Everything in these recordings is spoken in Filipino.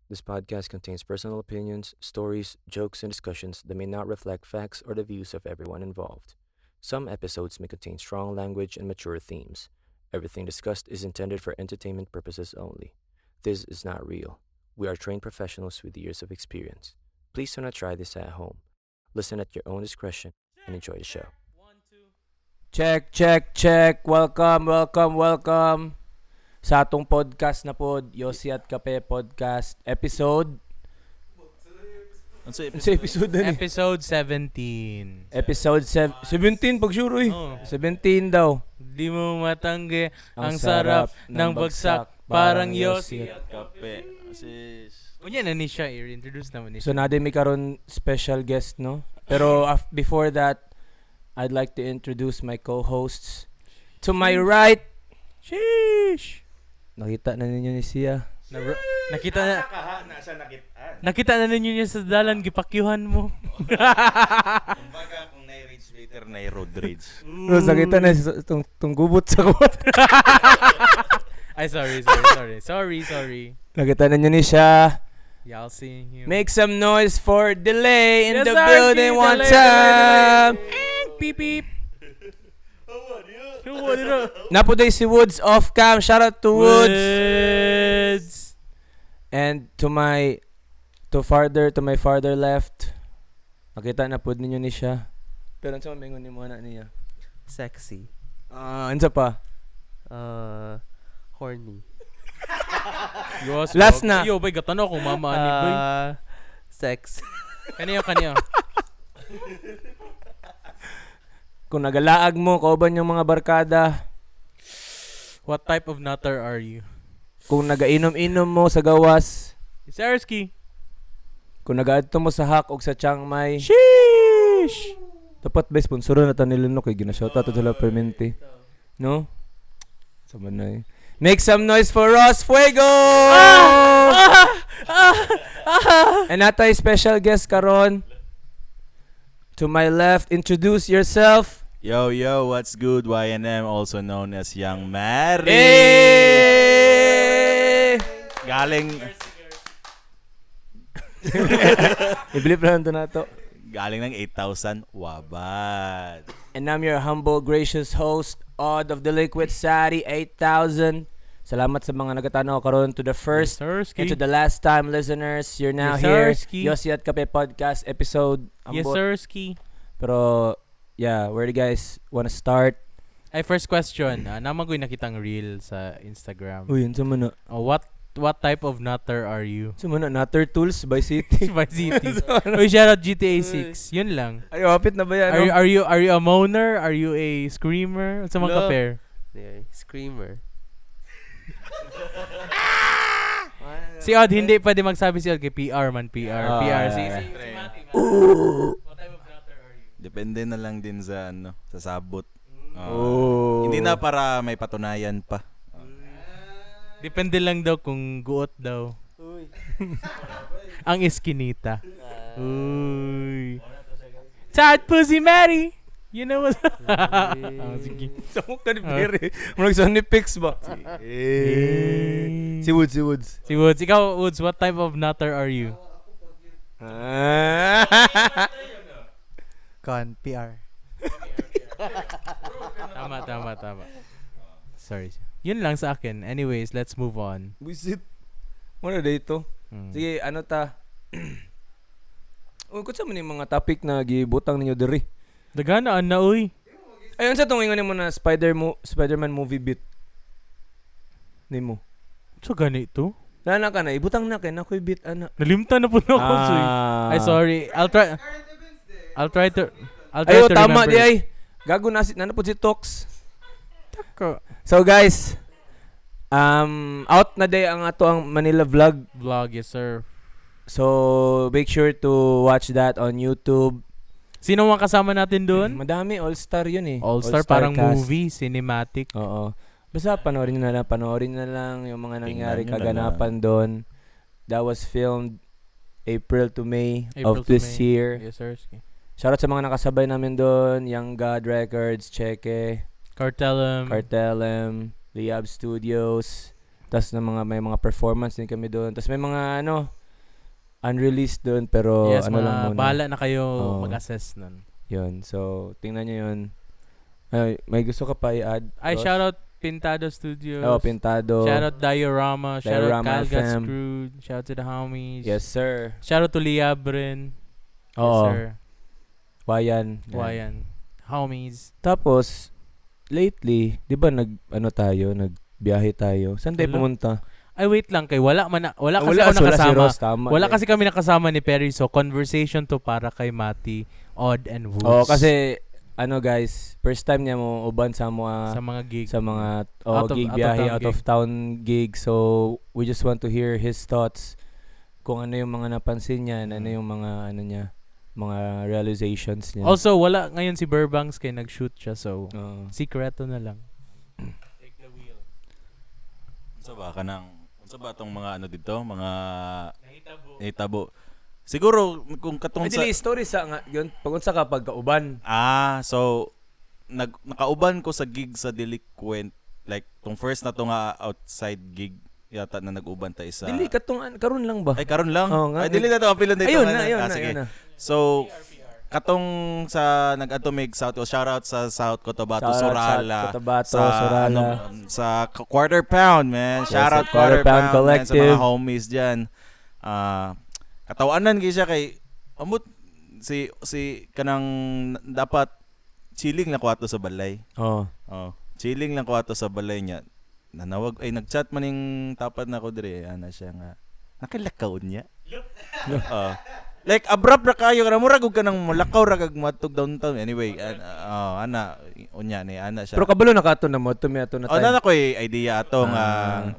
This podcast contains personal opinions, stories, jokes, and discussions that may not reflect facts or the views of everyone involved. Some episodes may contain strong language and mature themes. Everything discussed is intended for entertainment purposes only. This is not real. We are trained professionals with years of experience. Please do not try this at home. Listen at your own discretion and enjoy the show. Check, check, check. Welcome, welcome, welcome sa atong podcast na pod, Yossi at Kape Podcast episode. Ano sa episode na ni? Episode 17. Episode 17 pag sure eh. Oh. 17 daw. Di mo matanggi ang sarap ng bagsak. Parang Yossi at Kape. Unya na ni siya, i-introduce naman ni So siya. natin may karon special guest, no? Pero before that, I'd like to introduce my co-hosts. To my right, Sheesh! nakita na ninyo ni Sia. Nakita na Nasa nakitaan. nakita na ninyo niya sa dalan gipakyuhan mo. Kumbaga kung nai-rage later, nai-road rage. No, nakita na itong gubot sa kuwat. Ay, sorry. Nakita na ninyo ni siya. Y'all seeing him. Make some noise for Delay in Yes, the sir, building Delay, one Delay, time. Beep beep. What it up? Napuday si Woods off cam. Shout out to Woods. Woods. And to my farther left. Nakita na pod ninyo ni siya. Pero sa mingon ni mo na niya. Sexy. Ansa pa? Horny. Last na. Yo, bay gatano kung mama ani bay. Sex. Kaniyo. Kung nagalaag mo, kauban yung mga barkada. What type of nutter are you? Kung nagainom-inom mo sa gawas. Sarski. Kung nagaadto mo sa Hak o sa Chiang Mai. Sheesh. Dapat ba sponsoran na tanilin no kay ginashoutout to sila permente. No? Sama na eh. Make some noise for Ross Fuego! And natay special guest karon. To my left, introduce yourself. Yo, what's good? YNM, also known as Young Mary. Hey! Galing I-blip lang ito na to. galing ng 8,000 wabad. And I'm your humble, gracious host, Odd of the Liquid Sari 8,000. Salamat sa mga nagatanaw karon to the first and to the last time listeners. You're now Yes, here. sirski. Yossi at Kape Podcast episode. Yes, ambot. sirski. Pero, yeah, where do you guys wanna start? Ay, first question. Naman ko'y nakitang reel sa Instagram. Uy, yun sa mana. What type of nutter are you? Sa mana, Nutter Tools by City. By City. Uy, shoutout GTA 6. Yun lang. Ay, wapit na ba yan? no? Are you a moaner? Are you a screamer? Sa mga No. ka-pair? Screamer. Si Odd, hindi pwede magsabi si Odd kay PR man. PR. Ah, Si yeah. Mati. What type of nutter are you? Depende na lang din sa sa sabot. Oh. Hindi na para may patunayan pa. Depende lang daw kung guot daw. Ang iskinita. Uy. Sad Pussy Mary! You know what? Sige. Samok na ni Pere. Marag Sonny Pix ba? Si Woods. Si Woods. Ikaw, Woods, what type of nutter are you? PR. Tama. Sorry. Yun lang sa akin. Anyways, let's move on. Buisit. Muna dito. Mm. Sige, ano ta? Kung sa man yung mga topic na gibutang ninyo diri. Dagana, na, uy. Ayun sa tungin mo na Spider-Man movie bit. Nimo. So, ganito? Nana ka na, ibutang na kay na ko'y bit ana. Nalimta na po na ako. Ay, sorry. I'll try to Ayo, tama remember di it. ay. Gago na po si Tox. Ko- So guys, out na day ang ato ang Manila vlog. Vlog, yes, sir. So make sure to watch that on YouTube. Sino mga kasama natin doon? Madami all-star 'yun eh. All-star, parang cast. movie, cinematic. Oo. Basta panoorin na lang yung mga nangyari Tingnan nyo na kaganapan doon. That was filmed April to May April of to this May. year. Yes, sir. Shoutout sa mga nakasabay namin doon, Young God Records, Cheke, Cartelum. Cartelem, Liab Studios, Tas may mga performance din kami doon. Tas may mga unreleased doon pero Yes, ano lang mga muna. bahala na kayo Oo. mag-assess nun. Yun. So, tingnan nyo yun. Ay, may gusto ka pa i-add? Ay, Ross? shoutout Pintado Studios. Oh, Pintado. Shoutout Diorama. Shoutout Diorama Kyle Got FM. Screwed. Shoutout to the homies. Yes, sir. Shoutout to Liabren. Yes, Oo. sir. Wayan. Yan. Wayan. Homies. Tapos, lately, di ba nagbiyahe tayo? Saan tayo Hello? pumunta? Ay, wait lang kay wala kasi Wala ako si nakasama. Ross, tama. Wala kasi kami nakasama ni Perry, so conversation to para kay Mati, Odd and Woods. Oh, kasi guys, first time niya mo uban sa sa mga mga gig. gig biyahe, out of town gig. So, we just want to hear his thoughts kung ano yung mga napansin niya, ano yung mga mga realizations niya. Also, wala ngayon si Burbanks kay nag-shoot siya, so sikreto na lang. Take the wheel. Unsa ba tong mga dito, mga nahitabo. Siguro kung katong Dili story sa nga yun pag unsa ka pagkauban. So nakauban ko sa gig sa Delinquent, like tong first na to nga outside gig yata na nag-uban ta isa. Dili katong karon lang ba? Ay karon lang. Oo nga. Ay dili na to apilon dito. Ayun na, sige. ayun na. So katong sa nag-atomig South, shoutout sa South Cotabato, Sorala. Cotabato, sa Sorala. Sa Quarter Pound, man. Yes, Shoutout sa Quarter Pound man, Collective. sa mga homies diyan. Katawanan kay siya kay amot si kanang dapat chilling lang kwato sa balay. Oh. Chilling lang kwato sa balay niya. Nanawag nagchat maning tapat na ko dire ana siya nga. Nakilakaw niya. Like abrupt ra kayo kana murag og kanang mulakaw ra kag matug downtown. Anyway, ana unya ni ana siya. Pero kabalo na kato na mo tumi ato na time. Na ko idea ato nga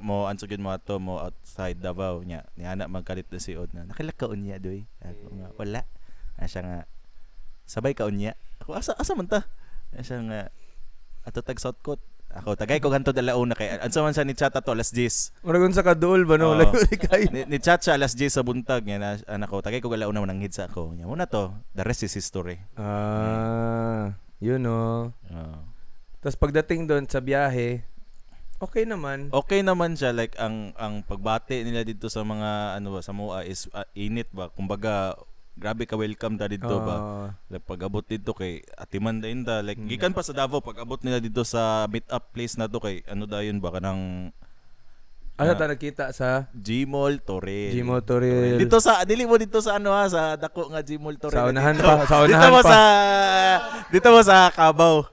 mo ansugid mo ato mo outside Davao nya. Ni ana magkalit na si Od na. Nakilakaw niya doy. Ako nga wala. Siya nga sabay ka unya. Ako asa man ta? Siya nga ato tag South Coast. Ako tagay ko ganto dalauna kay ansa man siya ni chat ato alas 10. Murag unsa ka duol ba no? Layo kay. Ni chat siya alas 10 sa buntag nya na anak ko tagay ko galauna man hid sa ako. Nya mo na to. The rest is history. Yun no. Tapos pagdating doon sa biyahe, okay naman. Okay naman siya like ang pagbati nila dito sa mga sa MOA is init ba. Kumbaga grabe ka welcome da dito ba. Like, pag-abot dito kay Atiman dayon da like gikan pa sa Davao pag-abot nila dito sa meet up place na to kay dayon ba kanang ta nakita sa Gmall Toril. Gmall Toril. Dito sa dili mo dito sa sa dako nga Gmall Toril. Sa unahan pa. Dito mo sa Cabao.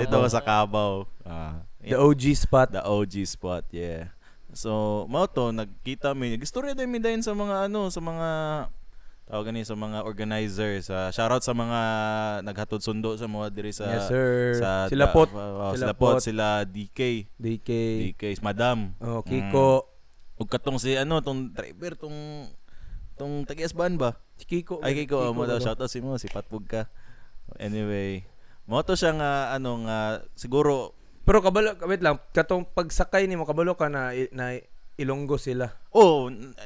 Dito mo sa Cabao. The OG spot. The OG spot, yeah. So, mao to nagkita mi. Nagistorya din mi dayon sa mga sa mga tawag sa mga organizers. Shoutout sa mga naghatod sundo sa mga diri sa yes, sir. sila Pot, sila DK, Madam. Kiko. Ug katong si tong driver tong tagiasban ba? Si Kiko. Ay Kiko mo daw shoutout si Patpug ka. Anyway, mo to siya nga siguro pero kabalo wait lang katong pagsakay nimo kabalo ka na Ilonggo sila.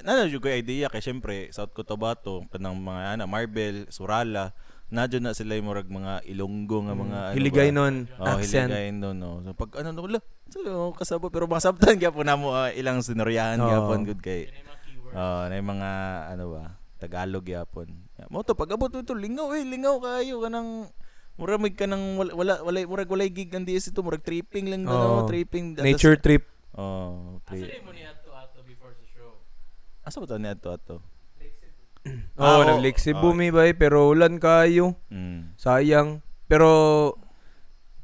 Nanadyo ko idea kay syempre South Cotabato kanang mga Marbel, Surala, nadyo na sila yung mga Ilonggo nga mga Hiligay nun, accent. Hiligay nun, no. So pag wala, so kasabot pero masabtan gyapon namo ilang sinuryahan gyapon good kay. Na mga Tagalog gyapon. Mo to pag-abot to lingaw kayo kanang murag mig kanang walay gig ang DS ito murag tripping lang tripping nature trip. Asa mo ni ato before sa show? Asa ba to ni ato? Nag-Lake Cebu mi bay pero ulan kayo. Sayang. Pero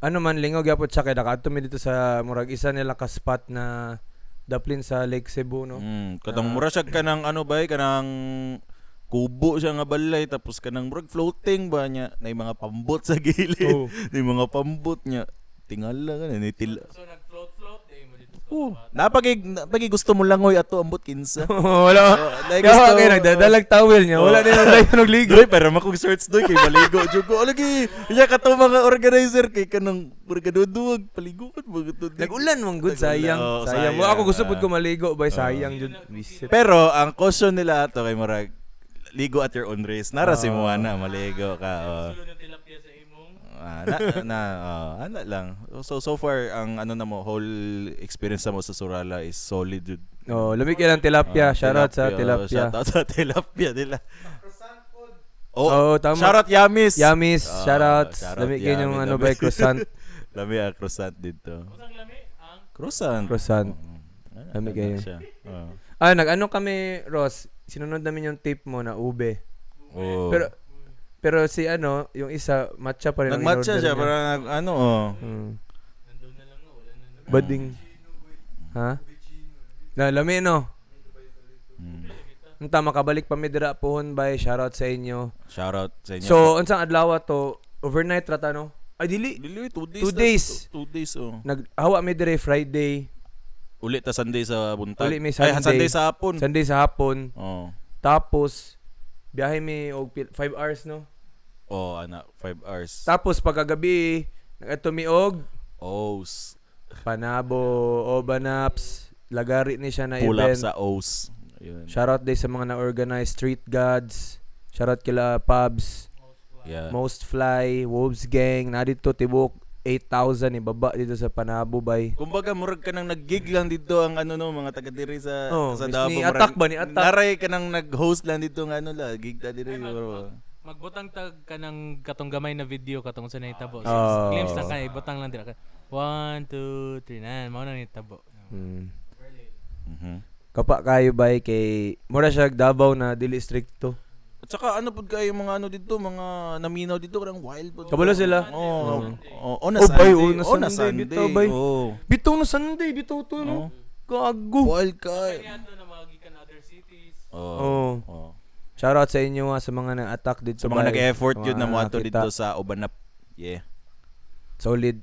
man lingaw gyapon siya kay nakaadto mi dito sa murag isa nila ka spot na daplin sa Lake Cebu no. Katong mura siya kanang kanang kubo siya nga balay tapos kanang murag floating ba niya na mga pambot sa gilid. Na mga pambot niya tingala ka na So nag-float mo dito. Napagi gusto mo langoy ato ambot kinsa. Wala. Like kaya nagdadalag towel niya. Wala din na nagligo. Pero makong shorts doy kay maligo jud ko. Lagi. Iya ka to mga organizer kay kanang burgaduduwag paligo kat Nag-ulan mong good sayang. Sayang. Ako gusto pud ko maligo bay sayang jud. Pero ang caution nila ato kay murag ligo at your own risk. Nara si mo na maligo ka. Ano lang. So far ang ano na mo whole experience na mo sa Surala is solid dude. Oh, lamig yan ang tilapia. Shoutout sa tilapia. Shoutout sa tilapia nila. Oh, tama. Shoutout Yamis. Yamis, Ah, shoutout. shoutout Lamig yan yung Yamis, ano lamig. ba, croissant. Lami ang croissant dito. Croissant. Croissant. Lami kayo. Siya. Nag-ano kami, Ross. Sinunod namin yung tip mo na ube. Oh. Pero si ano, yung isa, matcha pa rin ang Nagmatcha in-order siya niya. para ano oh. Bading. Ha? Lami no. Unta makabalik pa mi dira pohon bay. Shoutout sa inyo. Shoutout sa inyo. So, unsang adlaw to? Overnight rata no? Ay dili. Dili 2 days. 2 days. 2 days oh. Naghawa mi dire Friday, Uli ta Sunday sa buntag. Uli may Ay, Sunday. Sunday sa hapon. Sunday sa hapon. Oh. Tapos biyahe mi og 5 hours no. Oh, ana 5 hours. Tapos pagkagabi nagato mi og O's. Panabo, Obanaps, lagari ni siya na Pull up event. sa O's. Ayun. Shoutout din sa mga na-organize Street Gods. Shoutout kila Pubs, Yeah. Most Fly, Wolves Gang. Na dito tibok 8,000 ibaba dito sa Panabo bay. Kumbaga murag ka nang nag-gig lang dito ang ano no mga taga diri sa sa Davao. Ni murag- Attack ba ni Attack? Naray ka nang nag-host lang dito ng ano la gig ta diri. Magbutang tag ka ng katong gamay na video katong sa nahitabo. Oh. Glimpse lang ka, ibutang lang dira ka. 1, 2, 3, na mao na nahitabo. Mhm. Kapa kayo bay kay mura siya Davao na dili stricto. At saka ano pud kayo mga ano dito, mga naminaw dito karang wild pud. Kabalo sila? Oh. Oh, Oh, bay, na na Sunday, Sunday. bitaw, bay. Oh. Bitaw na Sunday, bitaw to Oh. no. Gago. Wild ka. Ato na mga gikan other cities. Oh. Oh. Shoutout sa inyo sa mga nang-attack dito. Sa mga bay. nag-effort Sa yun na mga mo ato nakita. dito sa Obanap. Yeah. Solid.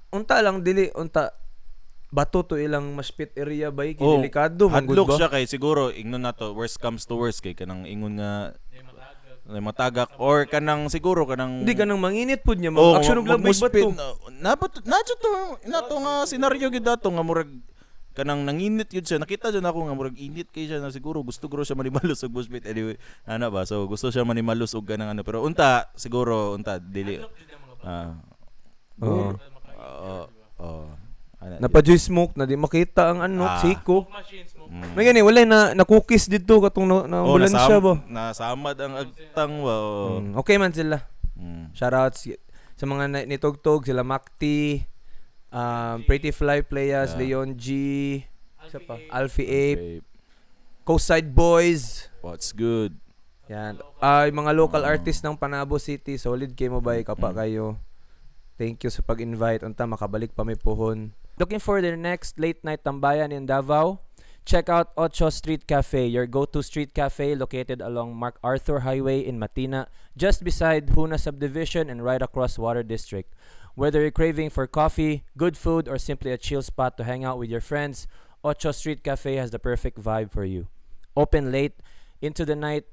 Unta lang dili unta bato to ilang maspit area bay kay delikado man gud Hadlok ba? siya kay siguro ingnon nato worst comes to worst kay kanang ingon nga matagak or kanang siguro kanang Hindi ka nang manginit pud niya mag action og labay bato. Nato to nato nga senaryo gid dato nga murag kanang nanginit yun siya. Nakita dyan ako nga murag init kay siya na siguro gusto siya manimalus og buspit anyway. Ano ba? So gusto siya manimalus og kanang ano pero unta siguro unta dili. Oo. Ano, Napa-juice smoke na di makita ang ano siko. Machines mo. May gani wala na cookies dito katong na ambulansya ba. Nasamad ang agtang ba. Okay man sila. Shoutouts sa mga nitugtog sila Makti, Pretty Fly Playas, Leon G, isa pa, Alfie Ape, Coastside Boys. What's good? Yan. Yung mga local artists ng Panabo City, solid kayo mo ba kapa kayo. Thank you sa pag-invite. Unta makabalik pa may puhon. Looking for their next late night tambayan in Davao? Check out Ocho Street Cafe, your go-to street cafe located along MacArthur Highway in Matina, just beside Huna Subdivision and right across Water District. Whether you're craving for coffee, good food, or simply a chill spot to hang out with your friends, Ocho Street Cafe has the perfect vibe for you. Open late into the night,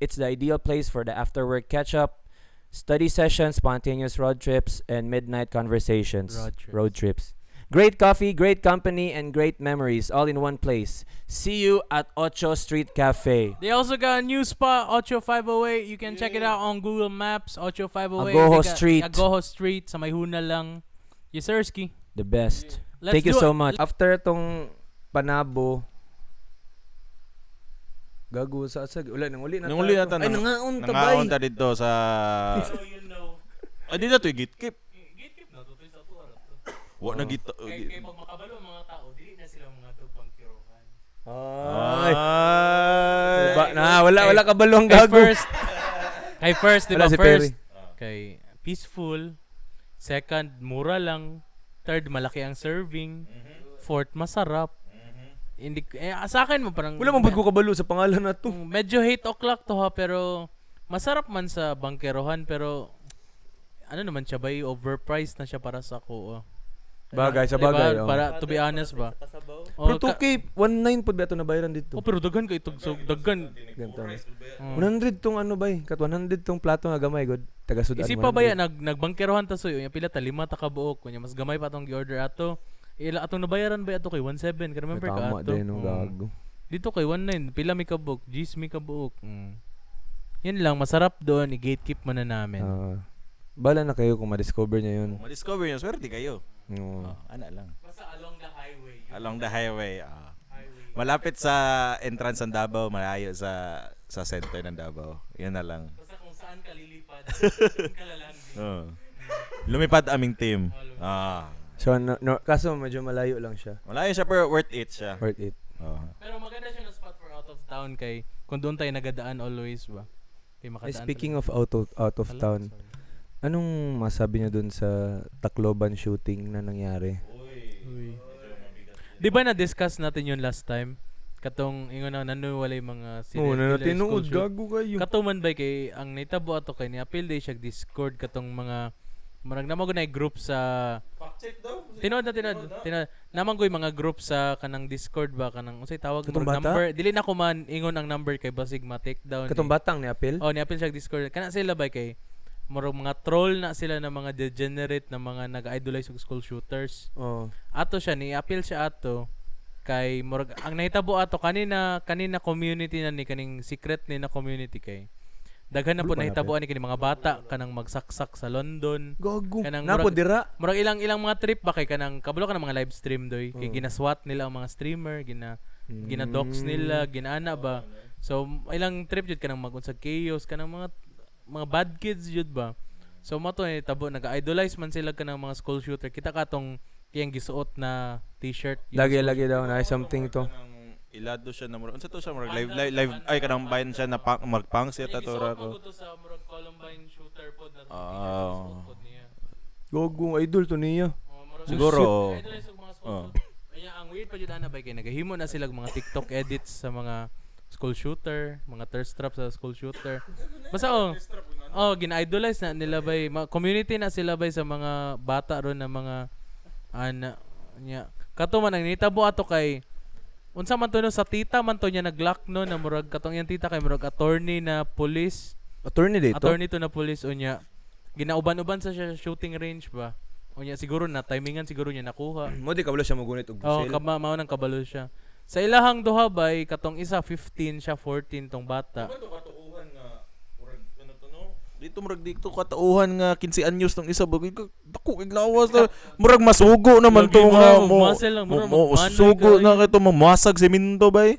it's the ideal place for the after-work catch-up, study sessions, spontaneous road trips, and midnight conversations. Road trips. Great coffee, great company, and great memories all in one place. See you at Ocho Street Cafe. They also got a new spot, 8508. You can check it out on Google Maps, 8508. Agoho They got Street. Agoho Street, sa may huna lang. Yesirski. The best. Let's Thank you do so it. much. After itong Panabo, gago sa asag. Wala, nanguli na Nanguli na tayo. ta, Ay, nangaon ta bay. Nangaon ta dito sa So you know. Ay dito to gitkip. Gatekeep na, tutoy sa tuwa. Wa na gito. Kaya pag makabalo ang mga tao, dili na sila mga tubang kirohan. Ay. Ay. Wala kabalong Kay gago. first, di Wala ba? si First, Perry. kay peaceful. Second, mura lang. Third, malaki ang serving. Fourth, masarap. Hindi sa akin mo parang Wala man ko kabalo sa pangalan na to. medyo 8 o'clock to ha, pero masarap man sa bangkerohan, pero ano naman siya ba, overpriced na siya para sa ko. Bagay, sa Diba? bagay. Oh. Para to be honest ba. Pero 2K, 19 po ba ito nabayaran dito? pero daghan kay tugsog, daghan. Ganito. Oh. 100 tong ano ba kat 100 tong plato nga gamay god taga Sudan. Isip pa ba yan, nagbangkerohan ta suyo, yung pila ta 5 ta ka buok, kunya mas gamay pa tong gi-order ato. Ila atong nabayaran ba ato kay 17, ka remember ka Tama ato? din no gago. Dito kay 19, pila mi ka buok, 10 mi ka buok. Yan lang, masarap doon, i-gatekeep man na namin. Bala na kayo kung ma-discover niya yun. Kung ma-discover nyo, swerte kayo. Oo. Ana lang. Basta along the highway. Along the highway. Malapit sa entrance ng Davao, malayo sa center ng Davao. Yun na lang. Basta kung saan ka lilipad, doon ka lalandi. Lumipad aming team. So, kaso medyo malayo lang siya. Malayo siya pero worth it siya. Worth it. Pero maganda siya na spot for out of town kay kung doon tayo nagadaan always ba. Kay Ay, makadaan. speaking of out of town, anong masabi niyo dun sa Tacloban shooting na nangyari? Uy. Di ba na-discuss natin yun last time? Katong ingon na nanuwalay mga Oo, na killer tinuod, school shoot. gago kayo. Katuman ba kay ang naitabo ato kay ni appeal day siya Discord katong mga marag namo gunay group sa Tinod naman koy mga group sa kanang Discord ba kanang unsay tawag Katong murag bata? number dili na ko man ingon ang number kay basig ma-take down. Katong batang ni Apil? Oh, ni appeal siya Discord. Kana sila ba kay murag mga troll na sila na mga degenerate na mga nag-idolize og school shooters. Oo. Ato siya ni appeal siya ato kay murag ang nahitabo ato kanina community na ni kaning secret ni na community kay daghan na po nahitabo ani kini mga bata kanang magsaksak sa London Gago. kanang Napo dira. murag ilang mga trip ba kay kanang kabalo ka ng mga live stream doy kay ginaswat nila ang mga streamer ginadox nila ginaana ba so ilang trip jud kanang magunsag chaos kanang mga bad kids jud ba so mato ni tabo nag-idolize man sila kanang mga school shooter kita katong kiyang gisuot na t-shirt Lagi daw na something to. Ilado siya na murag. Unsa to siya murag live ay kanang bayan siya na magpang siya tatura ko. to sa murag Columbine shooter pod na Oh. niya. Gago, idol to niya. Siguro. Idolize og mga school shooter. Kaya ang weird pa jud ana ba kay nagahimo na sila og mga TikTok edits sa mga school shooter, mga thirst trap sa school shooter. Basta gina-idolize na nila bay community na sila bay sa mga bata ron na mga ana nya. Kato man ang nitabo ato kay unsa man to no sa tita man to niya naglock no na murag katong yang tita kay murag attorney na police. Attorney dito? Attorney to na police unya. Ginauban-uban sa siya shooting range ba. Unya siguro na timingan siguro niya nakuha. Mo di kabalo siya magunit og Oh, busil. mao nang kabalo siya. Sa ilahang duha bay katong isa 15 siya 14 tong bata. Katuuhan nga murag ano to no? Dito murag dito katuuhan nga 15 anyos tong isa bagay ka dako kay lawas na murag masugo naman to Lagi nga murag mo. muscle lang, murag mo magmanoy sugo ka. na kay to mamasag semento bay.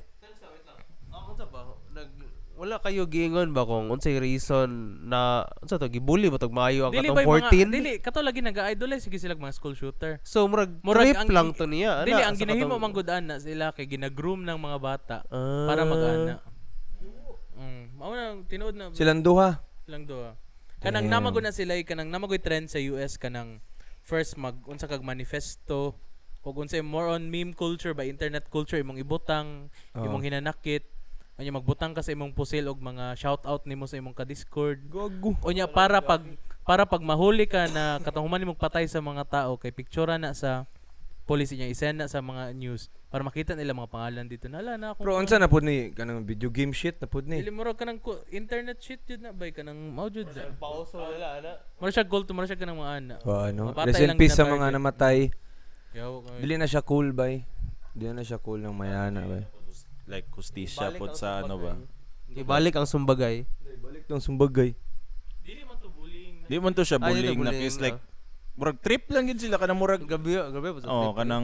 Unsa ba? Wala kayo giingon ba kung unsay reason na unsa to gibully ba tog maayo ang Dili katong bay 14? mga dili kato lagi nag-idolize sige sila mga school shooter. So murag Murag trip ang- lang to niya. Dili Ana, ang sa ginahimo katong- man gud ana sila kay gina-groom ng mga bata Ah. para mag-ana. Mao na tinuod na Silang duha. lang do. Kanang Damn. namago na sila kanang namagoy trend sa US kanang first mag unsa kag manifesto ug unsa more on meme culture ba internet culture imong ibutang imong hinanakit unya magbutang ka sa imong pusil og mga shout out nimo sa imong ka Discord Gago. unya para pag mahuli ka na katong human nimong patay sa mga tao kay picture na sa police niya isend na sa mga news para makita nila mga pangalan dito nala na akong Pero unsa na pud ni kanang video game shit na pud ni? dili mo kanang internet shit jud na bay kanang mao jud pauso nila ana. mura siya gold to mura siya kanang mga ana. O ano? Mga bata Rest in ilang peace sa ginatarget. mga namatay. Yaw kay. Dili na siya cool bay. Dili na siya cool ng mayana bay. Like justisya pod sa ano ba. Ibalik ang sumbagay. Balik tong sumbagay. Dili man to bullying. Di man to siya Ay, dili bullying na bullying, case like murag trip lang gid sila kanang murag Gabi ba sa oh kanang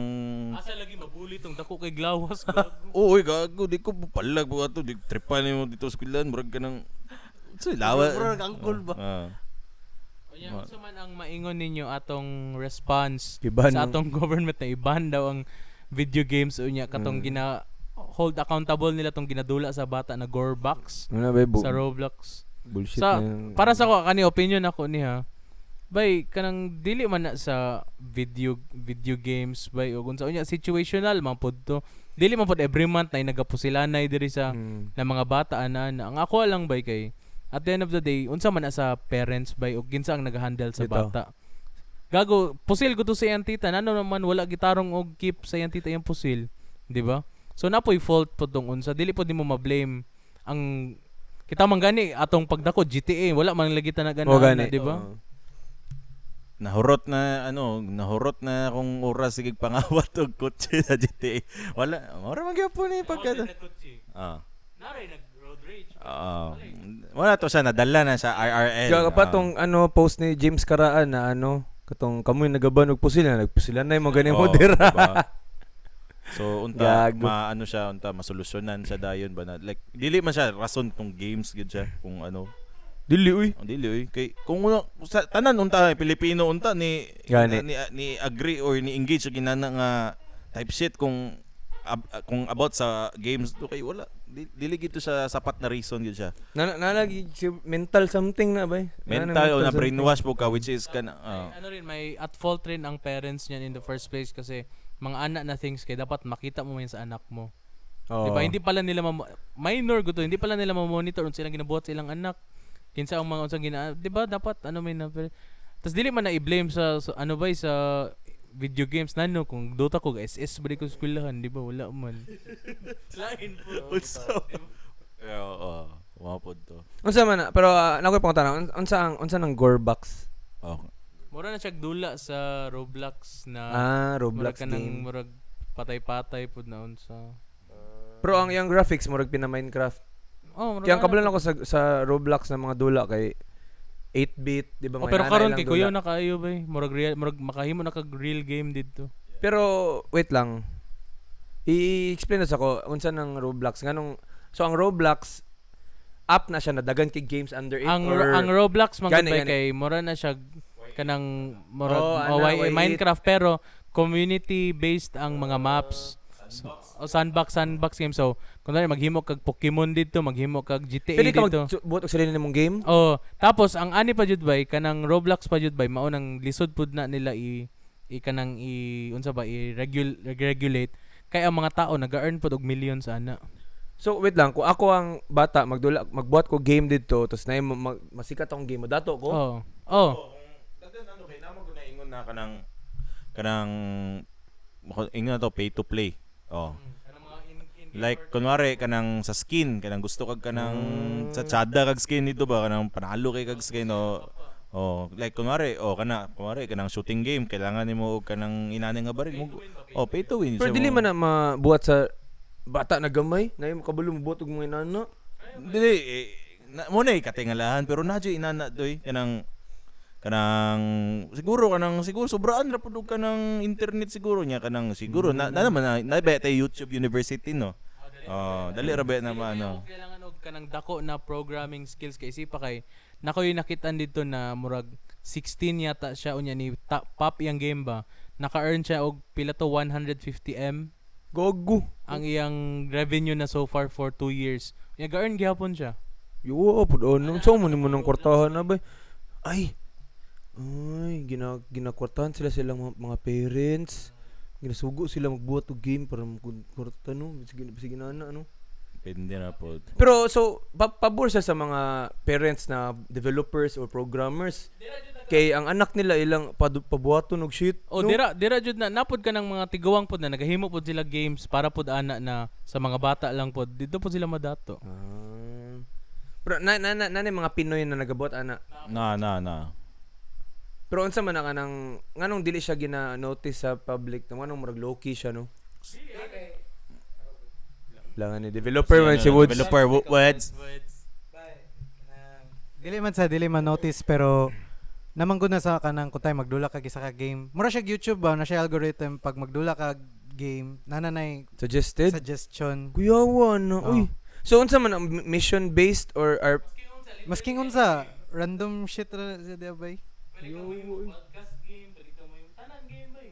Asa lagi mabully tong dako kay glawas gago. Uy, gago, di ko palag po ato, di tripan mo dito sa eskwelahan, murag ka ng lawa. Murag angkol ba? Unya unsa man ang maingon ninyo atong response Iban sa ang- atong government na iban daw ang video games unya katong gina hold accountable nila tong ginadula sa bata na gore box Ano bay sa Roblox. bullshit Sa na yun. para sa ko kani opinion ako niha. Bay kanang dili man na sa video games bay ug unsa unya situational man pod to. Dili man pod every month na nagapusilanay diri sa na mga bata ana. Ang ako lang bay kay at the end of the day unsa man na sa parents bay ug kinsa ang nag-handle sa Ito. bata. Gago, pusil ko to sa iyang tita. Nano naman wala gitarong og keep sa iyang tita yung pusil, di ba? So napoy fault pod tong unsa. Dili pod nimo ma-blame ang kita man gani atong pagdako GTA wala man lagi ta na O gani. di ba? Oo. Nahurot na kung oras sige pangawat og kotse sa GTA. Wala man gyapon ni pagka. Ah. Naray nag road rage. Wala to siya nadala na sa IRL. Kaya pa tong post ni James Karaan na katong kamoy nagaban og pusila na yung mga ganyan mo dira. Diba? So unta Gago. siya unta masolusyonan sa dayon ba na like dili man siya rason tong games gid siya kung Dili uy. dili oy kay kung sa tanan unta Pilipino unta ni Gani. ni agree or ni engage sa ginana nga type shit kung about sa games to kay wala dili gito sa sapat na reason gid siya. Nalagi mental something na ba? Mental o na brainwash po ka which is kana Ano rin, may at fault rin ang parents niyan in the first place kasi mga anak na things kay dapat makita mo yan sa anak mo. Oh. Diba? Hindi pala nila minor gusto, hindi pala nila ma-monitor kung silang ginabuhat sa ilang anak. Kinsa ang mga unsang diba dapat may na tas dili man na i-blame sa sa video games nano kung Dota ko SS balik ko sa eskwelahan, di ba? Wala man. Lain po. Wapod to. Unsa man na, pero nakoy pang tanong, unsa nang gore box? Oh. Mura na siya dula sa Roblox na Roblox murag ka ng game. murag patay-patay pud na unsa. Pero ang yung graphics murag pina Minecraft. Oh, murag Kaya ang kabalan ako sa Roblox na mga dula kay 8-bit, di ba? pero nanay karon lang kay dula. kuya na kaayo ba? Murag makahimo na kag real game dito. Pero wait lang. I-explain na ko unsa nang Roblox nganong so ang Roblox app na siya na dagan kay games under it Ang or ang Roblox man Gani, gud gani. kay mura na siya kanang murag Why Minecraft pero community based ang mga maps. Sandbox game. So, kunwari maghimo kag Pokemon dito, maghimo kag GTA pwede ka dito. magbuot og sarili nimong game. Oh, tapos ang ani pa jud bay kanang Roblox pa jud bay mao nang lisod pud na nila kanang unsa ba regulate kay ang mga tao naga-earn pud og millions ana. So wait lang, kung ako ang bata magbuhat ko game dito tapos na masikat akong game, dato ko. Ano kay namo ko na ingon na kanang ingon na to pay to play. Oh. Like kunwari kanang sa skin kanang gusto kag kanang sa tsada kag skin dito ba kanang panalo kay kag skin like kunwari kanang shooting game kailangan nimo og kanang inani nga baril mo pay to win Pero dili man na mabuhat sa bata na gamay, na yung kabalo mabuhat og mga inana. dili mo na katingalahan pero nadyo inana doy kanang siguro sobraan ra pud kanang internet siguro nya kanang siguro na naman na ba tay YouTube University no. Dali ra ba naman Kailangan og kanang dako na programming skills kay isipa kay nakoy nakitaan dito na murag 16 yata siya unya ni pop yang game ba. Naka-earn siya og pila to 150M Gogo. ang iyang revenue na so far for 2 years. Nag-earn gyapon siya. Yo, pud ono. So mo nimo nang kwartahan na ba? Ay, ginakwartahan sila silang mga parents. Ginasugo sila magbuhat og game para magkwarta no. Sige na ano. Depende na po. Pero so pabor siya sa mga parents na developers or programmers. Kay ang anak nila ilang pabuhaton og shit. O no? dira jud na napod ka ng mga tigawang pod na nagahimo pod sila games para pod ana na sa mga bata lang pod. Dito pod sila madato. Pero na mga Pinoy na nagabuhat ana. Na. Pero unsa man kanang nganong dili siya gina-notice sa public, nganong murag low-key siya no? Langan ni developer man si Woods. Developer Woods. Dili man notice pero namanggod na sa kanang kutay magdula kag isa ka game. Mura siya YouTube ba na siya algorithm pag magdula kag game nananay Suggested? suggestion. Kuyawa na. Uy. So unsa man ang mission based or Masking unsa random shit ra sa diabay. Podcast game, balita mo yung tanan game ba?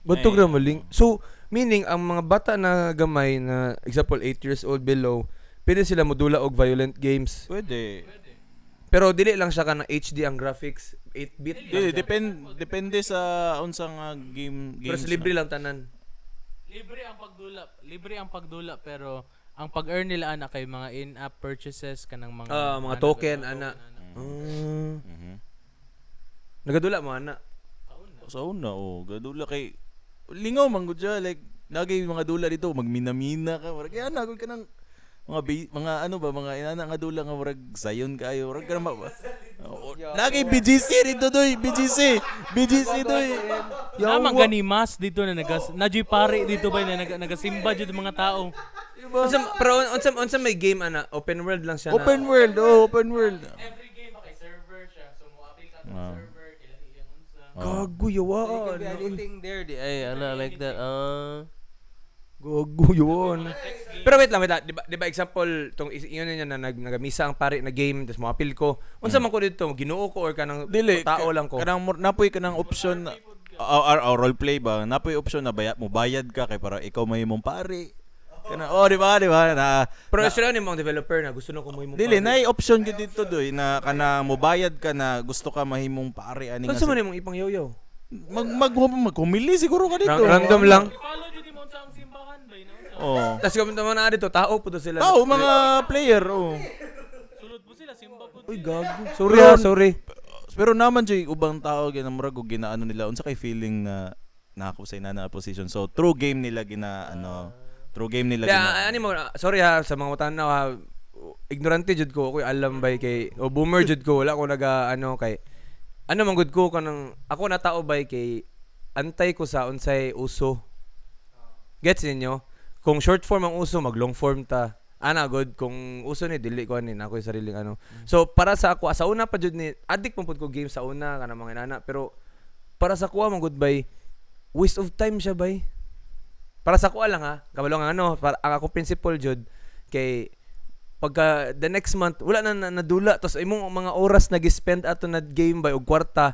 Batog ra maling. So meaning ang mga bata na gamay na example 8 years old below, pwede sila modula og violent games. Pwede. Pero dili lang siya kanang HD ang graphics, 8-bit. Dili depende sa unsang game Pero games. libre lang tanan. Libre ang pagdula pero ang pag-earn nila ana kay mga in-app purchases kanang mga Mga token ana. Nagadula mo ana. Sa una gadula kay lingaw man gud siya like nagay mga dula dito magminamina ka murag kaya nagol ka ng mga ano ba mga inana nga dula nga murag sayon kayo murag ka Lagi BGC rito doy, BGC doy. Namang gani mas dito na najoy pare dito ba na nagasimba jud mga tao. Pero unsa may game ana, open world lang siya Open na. world. Every game kay server siya. So mo apil ka Ah. server kailan iyang unsa. Gago yawa. Anything there, ay, like that. Gago yun. Pero wait lang. Di ba example, tong yun niya na nagamisa ang pare na game, tapos mo apil ko. Unsa man ko dito, Ginoo ko or kanang tao lang ko? Kanang napoy ka ng option or role play ba? Napoy option na mo bayad ka kay para ikaw may mong pare. Kana di ba? Na Pero sila ni mga developer na gusto na ko mo imong dili na option gyud dito doy na kana mo bayad ka na gusto ka mahimong pare ani Unsa man imong ipang yoyo? magkumili siguro ka dito. Random lang. Follow jud mo sa ang simbahan ba ina unsa. Oh. Tapos kung naman na dito, tao po to sila. Tao mga player Sulod po sila simba po. Uy, gago. Sorry. Pero naman jay ubang tao ginamurag og ginaano nila unsa kay feeling na nako sa na position. So true game nila true game nila Ani mo, sorry ha sa mga utanaw ha. Ignorante jud ko, ako'y alam bay kay o boomer jud ko, wala ko kay ano man gud ko kanang ako na tao bay kay antay ko sa unsay uso. Gets ninyo? Kung short form ang uso, mag long form ta. Ana good kung uso ni dili ko ani ako yung sariling ano. So para sa ako sa una pa jud ni addict man pud ko game sa una kana mga inana pero para sa kuha man good bay waste of time siya bay. Para sa kuha lang ha, kabalo nga ano, para ang ako principle jud kay pagka the next month wala na nadula tapos imong mga oras nag-spend ato na game bay og kwarta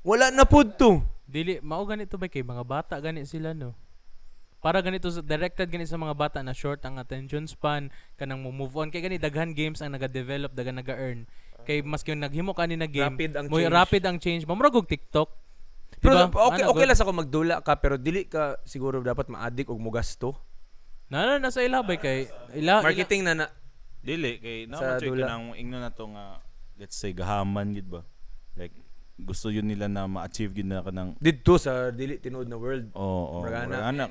wala na pud to. Dili mao ganito ba kay mga bata gani sila no. Para ganito directed gani sa mga bata na short ang attention span kanang mo move on kay gani daghan games ang naga-develop daghan naga-earn. Kay maski yung naghimo kani na game, rapid ang change. Mamurag og TikTok. Pero Diba? okay lang sa ko magdula ka pero dili ka siguro dapat ma-addict og mugasto. Nasa ilabay kay Marketing na dili kay Sa naman jay dula. kanang ingno na to nga let's say gahaman gid ba. Like gusto yun nila na ma-achieve gid na kanang didto sa dili tinuod na world. Maragana.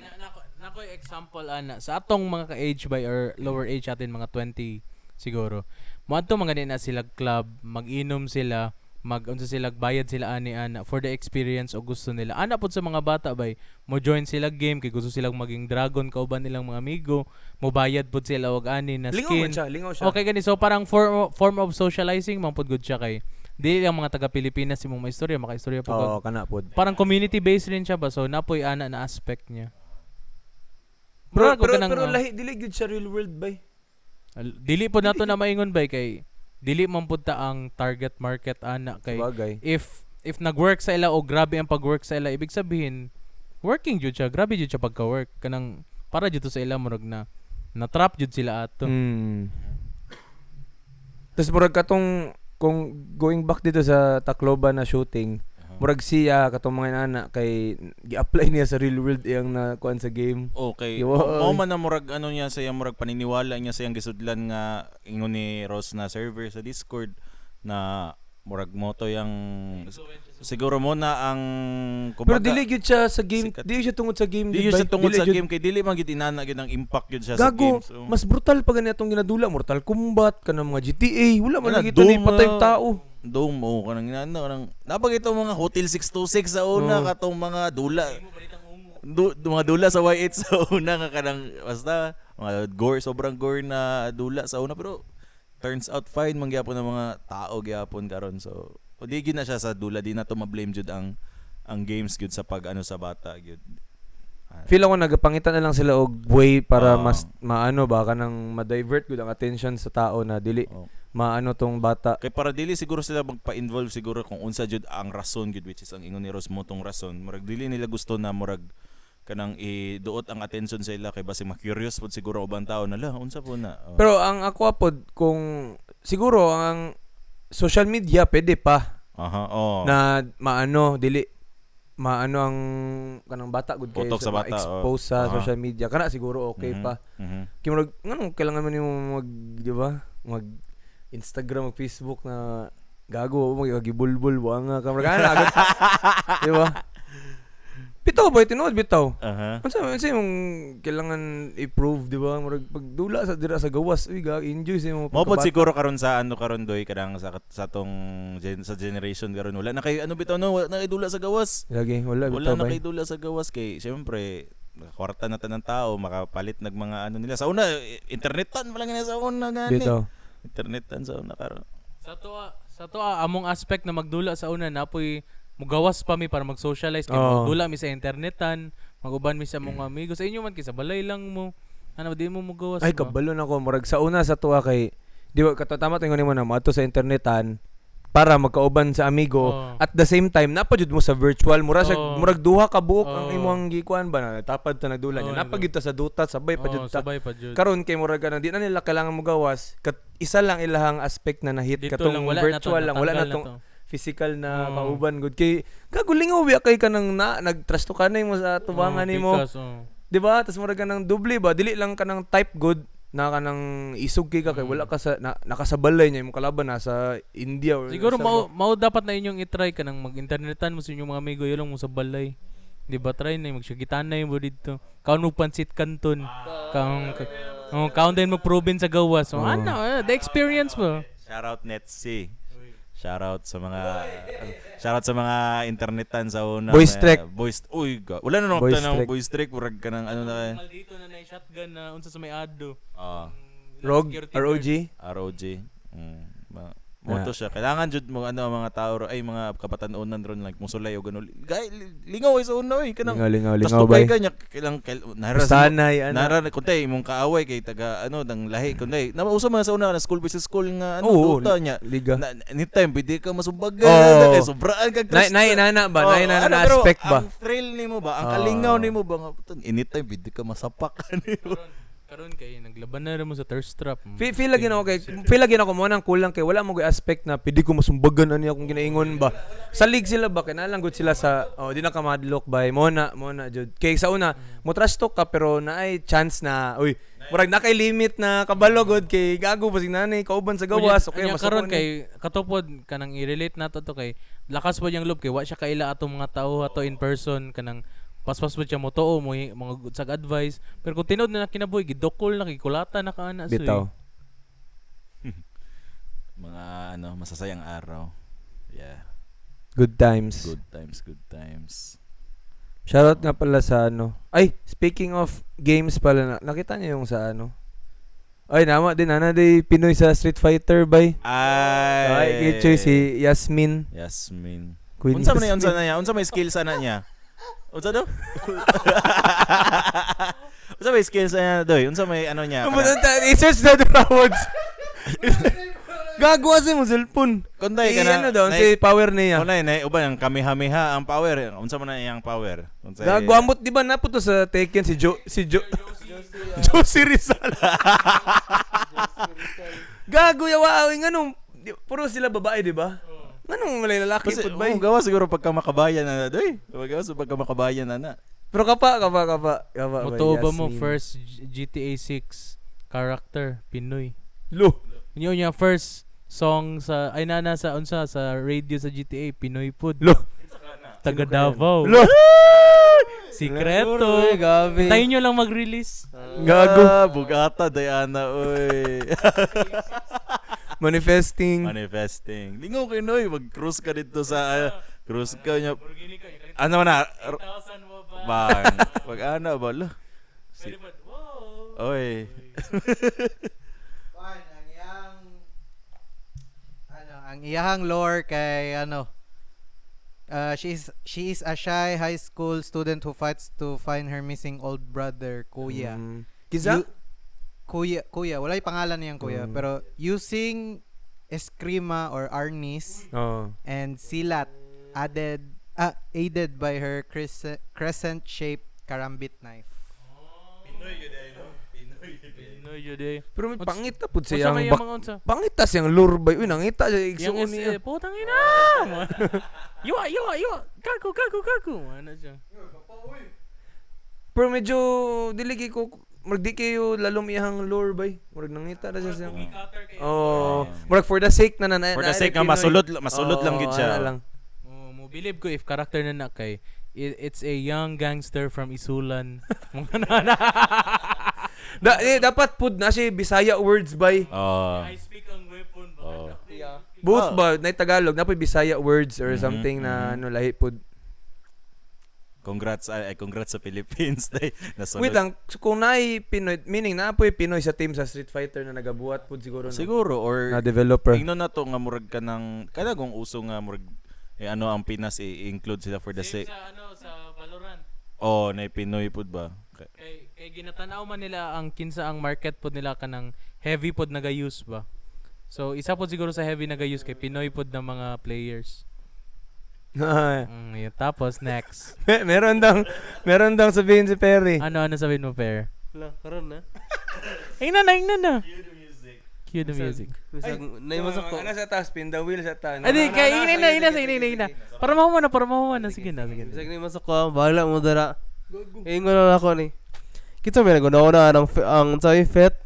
Nako example ana sa atong mga ka-age by or lower age atin mga 20 siguro. Moadto mga na sila club, mag-inom sila, unsa sila bayad sila ani ana for the experience o gusto nila. Ana pud sa mga bata bay, mo join sila game kay gusto silang maging dragon kauban nilang mga amigo, mo bayad pud sila og ani na skin. Lingaw siya. Okay gani so parang form of socializing man pud good siya kay di lang mga taga Pilipinas imong maistorya makaistorya pud. Oo, kana pud. Parang community based rin siya ba so napoy ana na aspect niya. Pero Murag ko kanang, lahi dili gyud sa real world bay. Dili po nato na maingon bay kay dili man pud ta ang target market ana kay Bagay. if nag-work sa ila o grabe ang pag-work sa ila ibig sabihin working jud siya grabe jud siya pagka-work kanang para jud to sa ila murag na trap jud sila ato. Tapos murag katong kung going back dito sa Tacloban na shooting, murag siya katong mga nana kay gi-apply niya sa real world iyang na kuan sa game. Okay. Yo, Mao man na murag ano niya sa iyang murag paniniwala niya sa iyang gisudlan nga ingon ni Ross na server sa Discord na murag mo to yang siguro mo na ang Pero dili gyud siya sa game, sikat. dili siya tungod sa game. Dili gid, siya bay. tungod Dili sa gyud- game kay dili man gid inana gyud ang impact gyud siya sa Gago, game. So, mas brutal pa gani atong ginadula, Mortal Kombat kanang mga GTA, wala man Wala, lagi to ni Doom, patay tao. Dome mo kanang inana kanang napag itong mga Hotel 626 sa una katong mga dula. Mga dula sa Y8 sa una nga kanang basta mga gore sobrang gore na dula sa una pero turns out fine man gyapon ang mga tao gyapon karon so di gyud na siya sa dula di na to ma-blame jud ang games gyud sa pag ano sa bata gyud. Feel ako nagapangitan na lang sila og way para Oo. mas maano ba kanang ma-divert gud ang attention sa tao na dili Oo. maano tong bata. Kay para dili siguro sila magpa-involve siguro kung unsa jud ang rason gyud which is ang ingon ni Ross mo tong rason murag dili nila gusto na murag kanang iduot ang attention sa ila kay basi ma-curious pud siguro ubang tao na la unsa po na. Oh. Pero ang ako pod kung siguro ang social media pwede pa Aha, oh. na maano dili maano ang kanang bata gud kayo Utok sa bata, expose sa Aha. social media kana siguro okay pa. Kay murag nganong kailangan man nimo mag di ba mag Instagram o Facebook na gago mo gibulbul wa nga kamera kana agad. Di ba? Bitaw ba tinuod bitaw? Aha. Unsa yung kailangan i-prove, di ba? Murag pagdula sa dira sa gawas, uy, enjoy sa mo. Mo pod siguro karon sa ano karon doy kadang sa tong sa generation karon wala na kay ano bitaw no, wala na kay dula sa gawas. Lagi, wala Wala bitaw na ba? kay dula sa gawas kay syempre kwarta na tanang tao makapalit nag mga ano nila. Sa una internetan wala nga sa una gani. Bitaw. Internetan sa una karon. Sa to among aspect na magdula sa una napoy mugawas pa mi para mag-socialize kay Oo. magdula mi sa internetan, maguban mi sa mga amigo sa inyo man kay sa balay lang mo. Ano di mo mugawas Ay, ba? kabalo na ko. Murag sa una sa tuwa kay, di ba, katatama tingnan mo na, mato sa internetan, para magkauban sa amigo. Oo. At the same time, napadyod mo sa virtual. Oo. Murag duha ka buok ang Oo. imong gikuan ba na. Tapad ta nagdula niya. Oo, Napagid ta sa duta, sabay pa Oo, jud ta. sabay pa jud. Karon kay murag na di na nila kailangan mo gawas. Isa lang ilahang aspect na nahit Dito katong lang, wala virtual na to, lang, wala na natanggal tong to. physical na Oo. kauban gud kay gagulingaw biya kay kanang nagtrust to kanay mo sa tubangan nimo. Because, Di ba? Tapos mura ka ng doble ba? Dili lang ka ng type good na ka ng isog kay ka kay wala ka sa nakasabalay niya yung kalaban nasa India or siguro sa- mao dapat na inyong i-try ka nang mag-internetan mo sa inyong mga amigo yun lang mo sa balay. Di ba try na magsugitan na mo dito. Kaon mo pansit kanton. Kaon din mo proven sa gawas. So ano, the experience mo. Shoutout Netsi. Shoutout sa mga internetan sa una. Voice track. Wala na nung Voice tanong track. voice track murag ka ng ano na Maldito na shotgun na unsa sa may ado. ROG, Security ROG. ROG. Moto siya. Kailangan jud mo mga tao ay mga kapatanunan ron like musulay o ganun. Lingaw ay sa una oy kanang. Lingaw Tas bay. tugay ka nya kailang Sanay nara kuntay imong kaaway kay taga dang lahi kuntay. Nausa man sa una na school versus school nga Oo, duta nya. liga. Anytime pwede ka masumbagan Oo. kay sobraan kag trust. Nana ba? Oo, Nana na pero aspect ba? Ang thrill nimo ba? Ang Oo. kalingaw nimo ba nga puton anytime pwede ka masapak nimo. Karon kay naglaban na rin mo sa thirst trap. Feel lagi na ako mo nang kulang kay wala mo kay aspect na pwede ko masumbagan ani akong ginaingon ba. Salig sila ba kinalang gud sila sa di na ka madlock by mo na jud. Kay sa una mo trash talk ka pero naay chance na murag na kay limit na kabalo gud kay gago basig nanay kauban sa gawas okay Unya karon masakon kay katupod kanang i-relate nato to kay lakas pa yang loob kay wa siya kaila atong mga tao ato in person kanang paspas po siya mo too mo mga good sag advice pero kung tinod na kinabuhi gidokol na kikulata na kaana so bitaw. Mga masasayang araw. Yeah. Good times. Good times. Shoutout nga pala sa Ay, speaking of games pala nakita niyo yung sa Ay, nama din Pinoy sa Street Fighter bay. Ay, kichoy si Yasmin. Queen Unsa man Yasmin. niya? Unsa may skills ana niya? Unsa do? Unsa may skills niya doy? Unsa may niya? I-search na the awards. Gagawa siya mo cellphone. Kunday Si power niya. Kunay na uban ang Kamehameha ang power. Unsa man na iyang power? Unsa? Gagawa mo, di ba naputo sa Tekken si Josie Rizal. Gago yawa puro sila babae, di ba? Anong malay lalaki Kasi pud bay? gawa siguro pagka makabayan na doy. Gawa sa pagka makabayan na. Pero kapa. Moto ba mo first GTA 6 character Pinoy. Lo. Niya first song sa ay nana sa unsa sa radio sa GTA Pinoy pud. Lo. Taga Davao. Lo. Sikreto. Gabi. Tayo nyo lang mag-release. Gago. Bugata Diana oy. Manifesting. Lingaw kay noy, mag-cruise ka dito sa cruise ka nya. Ano na? Bang. Pag ba lo? Oy. Ang iyahang lore kay she is a shy high school student who fights to find her missing old brother Kuya. Kiza? Kuya, wala yung pangalan niyang Kuya, pero using Eskrima or Arnis and Silat aided by her crescent-shaped karambit knife. Pinoy yun eh. Pero may pangita pud Unsa siya may ang mga unsa? pangita siyang lure bay. Uy, nangita siya Yung igsuon niya. putang ina. Yo. Gago. Ano siya? Pero medyo dili ko di kayo lalom iyang lure bay. Murag nangita na siya siyang. Murag for the sake For the sake nga masulot lang gid siya. Mo believe ko if character na kay It's a young gangster from Isulan. Dapat pud na si Bisaya words by. Oh. speak ang weapon. Oh. Both ba na Tagalog na Bisaya words or something na ano lahi pud. Congrats sa Philippines. Nasunod. Wait lang, so kung naay Pinoy, meaning na po Pinoy sa team sa Street Fighter na nagabuhat pud siguro no? Siguro or Na developer. ingno na to nga murag ka ng kada kung uso nga murag ano ang Pinas i-include sila for the sake. Sa Valorant. Oh, na Pinoy pud ba? Kay ginatanaw man nila ang kinsa ang market pod nila kanang heavy pod naga-use ba. So isa pod siguro sa heavy naga-use kay Pinoy pod ng mga players. Yun. Tapos next. meron daw sabihin si Perry. Ano sabihin mo, Pair? Wala, karon na. Ingnan na. Cue the music. Naimasak ko. Ano sa taas, spin the wheel sa taas. Adi, kaya ina. Para mahuman na. Sige na. Bisag naimasak ko, bahala mo dara. Ingon na ako ni. Kita may naguna-una ang sabi fet.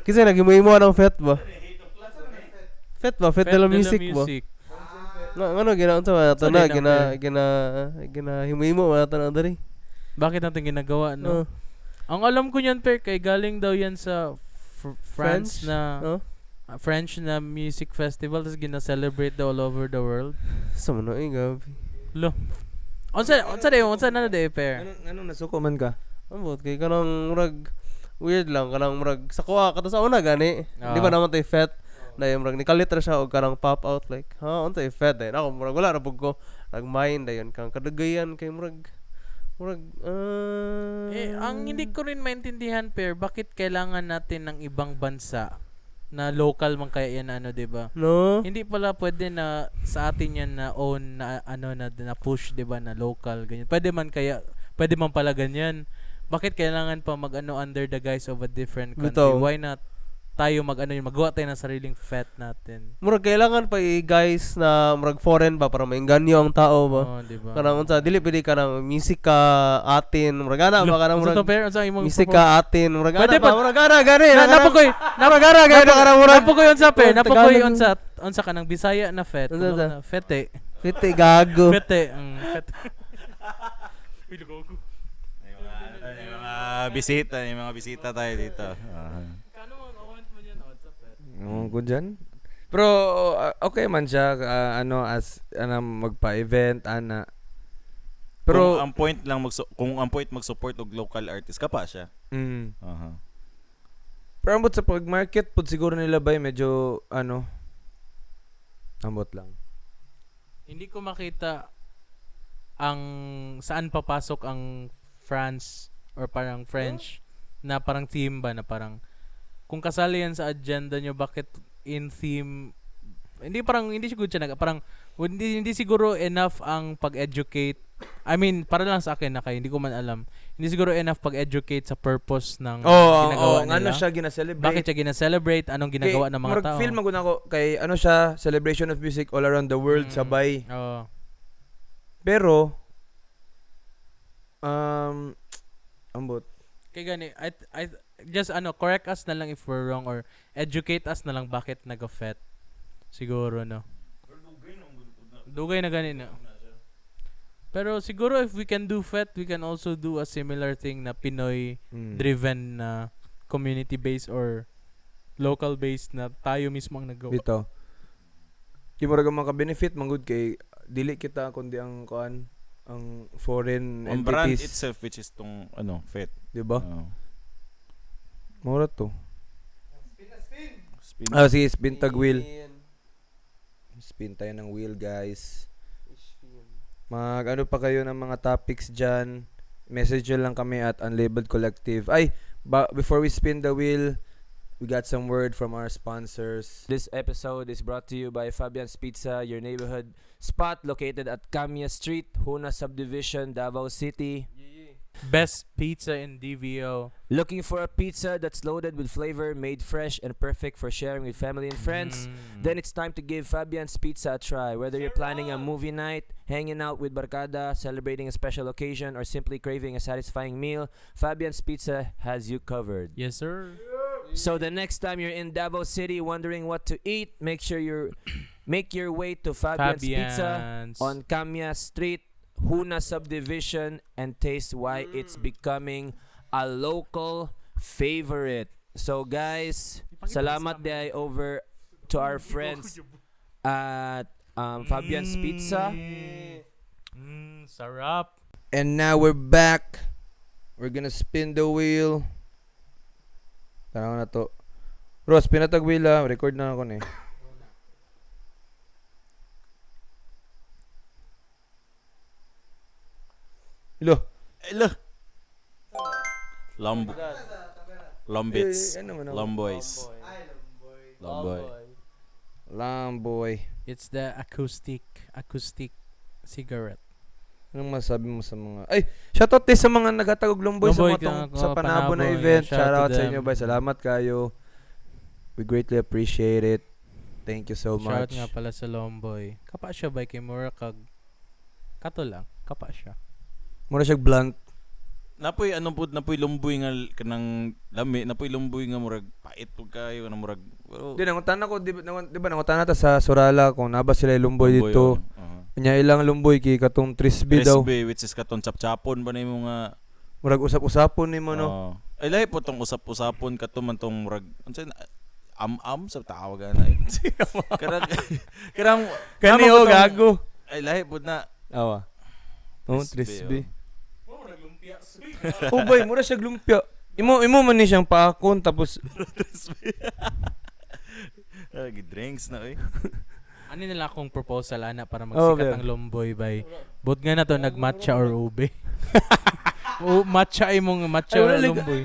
Kasi nagimo ng fet ba? Fet de la music ba? Ano ginaon sa mga tana gina himo mga tana dali. Bakit natin ginagawa, no? Ang alam ko niyan, Per, kay galing daw yan sa France na French na music festival, tapos gina-celebrate daw all over the world. Sa mo na gabi. Lo. Unsa na de, Per? Anong nasuko man ka? Ambot kay kanang murag weird lang kanang murag sa kuha kata sa una gani. Di ba naman tay fet? Dayon murag nikalit ra siya og kanang pop out like, unsay fet dayon. Ako murag wala ra pug ko nag-mind dayon kang kadagayan kay murag ang hindi ko rin maintindihan, Per, bakit kailangan natin ng ibang bansa na local man kaya yan, 'di ba? No. Hindi pala pwede na sa atin yan na own na na push, 'di ba, na local ganyan. Pwede man pala ganyan. Bakit kailangan pa under the guise of a different country? Bitaw. Why not tayo magawa tayo ng sariling fet natin? Murag kailangan pa guys na murag foreign ba para mainganyo ang tao ba? Oh, 'di ba? Kanang unsa dili pwede kanang music ka atin, murag ana ba kanang Unsa to, murag Per? Unsa imong music ka atin, murag Pwede ana ba ba? murag ana gani. Napakoy unsa, Per? Napakoy Tagalog. unsa kanang Bisaya na fet. Unsa? Fete. Fete gago. Fete. May mga bisita tayo dito. Kano mo comment mo diyan sa fet? Ko dyan. Pero okay man siya as magpa-event ana. Pero Pero ang point lang mag-support og local artist ka pa siya. Aha. Pero ambot sa pag-market pud siguro nila ba medyo ambot lang. Hindi ko makita ang saan papasok ang France or parang French na parang theme ba na parang kung kasali yan sa agenda nyo, bakit in theme hindi siguro siya parang hindi siguro enough ang pag-educate. I mean, para lang sa akin na kay hindi ko man alam. Hindi siguro enough pag-educate sa purpose ng ginagawa nila. Ano siya gina-celebrate? Bakit siya gina-celebrate? Anong ginagawa ng mga tao? Film ako kay siya, celebration of music all around the world sabay. Oo. Pero ambot. Kaya gani, I just correct us na lang if we're wrong or educate us na lang bakit nag-fet. Siguro, no? Dugay na gani na. Pero siguro if we can do fet, we can also do a similar thing na Pinoy-driven na community-based or local-based na tayo mismo ang nagawa. Dito. Di mo raga maka-benefit manggod kay dili kita kundi ang ang foreign Ang brand entities, itself which is tong fet. di ba? Oh. Mura to. Spin. Sige, spin tag wheel. Spin tayo ng wheel, guys. Mag pa kayo ng mga topics dyan. Message nyo lang kami at Unlabeled Collective. Before we spin the wheel, we got some word from our sponsors. This episode is brought to you by Fabian's Pizza, your neighborhood spot located at Camia Street, Huna Subdivision, Davao City. Best pizza in DVO. Looking for a pizza that's loaded with flavor, made fresh, and perfect for sharing with family and friends? Then it's time to give Fabian's Pizza a try. Whether you're planning a movie night, hanging out with barkada, celebrating a special occasion, or simply craving a satisfying meal, Fabian's Pizza has you covered. Yes, sir. So the next time you're in Davao City wondering what to eat, make sure make your way to Fabian's Pizza Fabian's. on Kamya Street, Huna Subdivision, and taste why it's becoming a local favorite. So guys, salamat day over to our friends at Fabian's Pizza. Sarap. And now we're back. We're gonna spin the wheel. Tanaw na to. Ross, pinatag wheel ah. Record na ako na eh. Hello. Hello. Lombits. ano man ako? Lomboys. Lomboy. Lamboy. It's the acoustic cigarette. Anong masabi mo sa mga... Ay! Shoutout din sa mga nagatagog Lomboy sa Lomboy, sa Panabo na Panabo, event. yeah, shout Shoutout to sa them. inyo, bay. Salamat kayo. We greatly appreciate it. Thank you so Shout much. nga pala sa Lomboy. Kapa siya ba kay Murakag? Kato lang. Kapa siya. Muna siya blunt. Napoy lumboy nga kanang lami, napoy lumboy nga murag pait pud kayo na murag. Di, nangutan ako, di ba nangutan nata sa Surala kung naba sila yung Lumboy dito. Nya ilang Lumboy kay katong Trisby daw. Trisby, which is katon chapchapon ba nimo nga. Murag usap-usapon nimo no. Oo. Ay lahi po tong usap-usapon kato man tong murag unsa na- am sa tawag na. Karang Kani tama o po tong- gago. Ay lahi po na. Awa. Oh, Trisby, Trisby. Oh boy, mura siya lumpia. Imo man ni siyang paakon tapos Drinks na oy. Ano nila akong proposal ana para Oh, magsikat yeah. ang Lomboy bay. But nga na to nagmatcha or ube. O matcha imong matcha Ay, or wala Lomboy.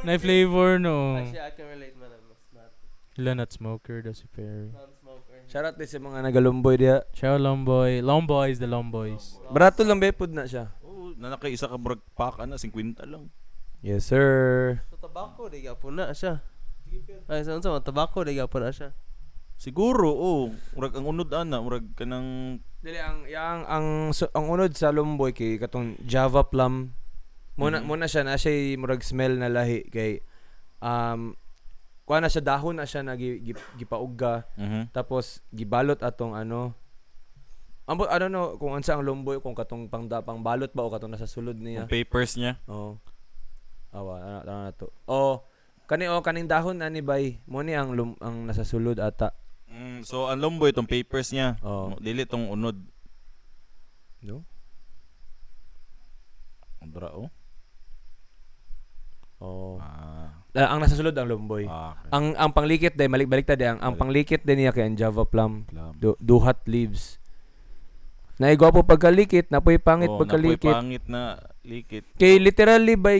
Na flavor no. Actually, I can relate man. Mas not Ila not smoker daw si Perry. non-smoker. shoutout din sa mga nagalumboy diya. Ciao Lomboy. Lomboys the Lomboys. Barato lang bepod na siya. Oh, nanakay isa ka murag pack ana 50 lang. Yes sir. So, tobacco, di gapon na siya. Ay, sa tobacco, di gapon na siya. Siguro murag ang unod ana murag kanang Dili ang unod sa lumboy kay katong Java plum. Muna siya na siya murag smell na lahi kay kuha na siya dahon na siya na gipaugga tapos gibalot atong ano I don't know kung unsa ang lumboy kung katong pangbalot ba o katong nasa sulod niya. papers niya. Oo. Awa na to. Kaning dahon ani bay mo ni ang nasa sulod ata. So ang lomboy itong papers niya. Oo. Dili tong unod. No? Andra oh. Oo. Ah. Ang nasa sulod ang lumboy. Okay. Ang panglikit day balik-baliktad day ang panglikit din niya kay ang Java plum. Duhat leaves. Naigwapo pagkalikit, napoy pangit Oh, pagkalikit. napoy pangit na likit. Kay literally bay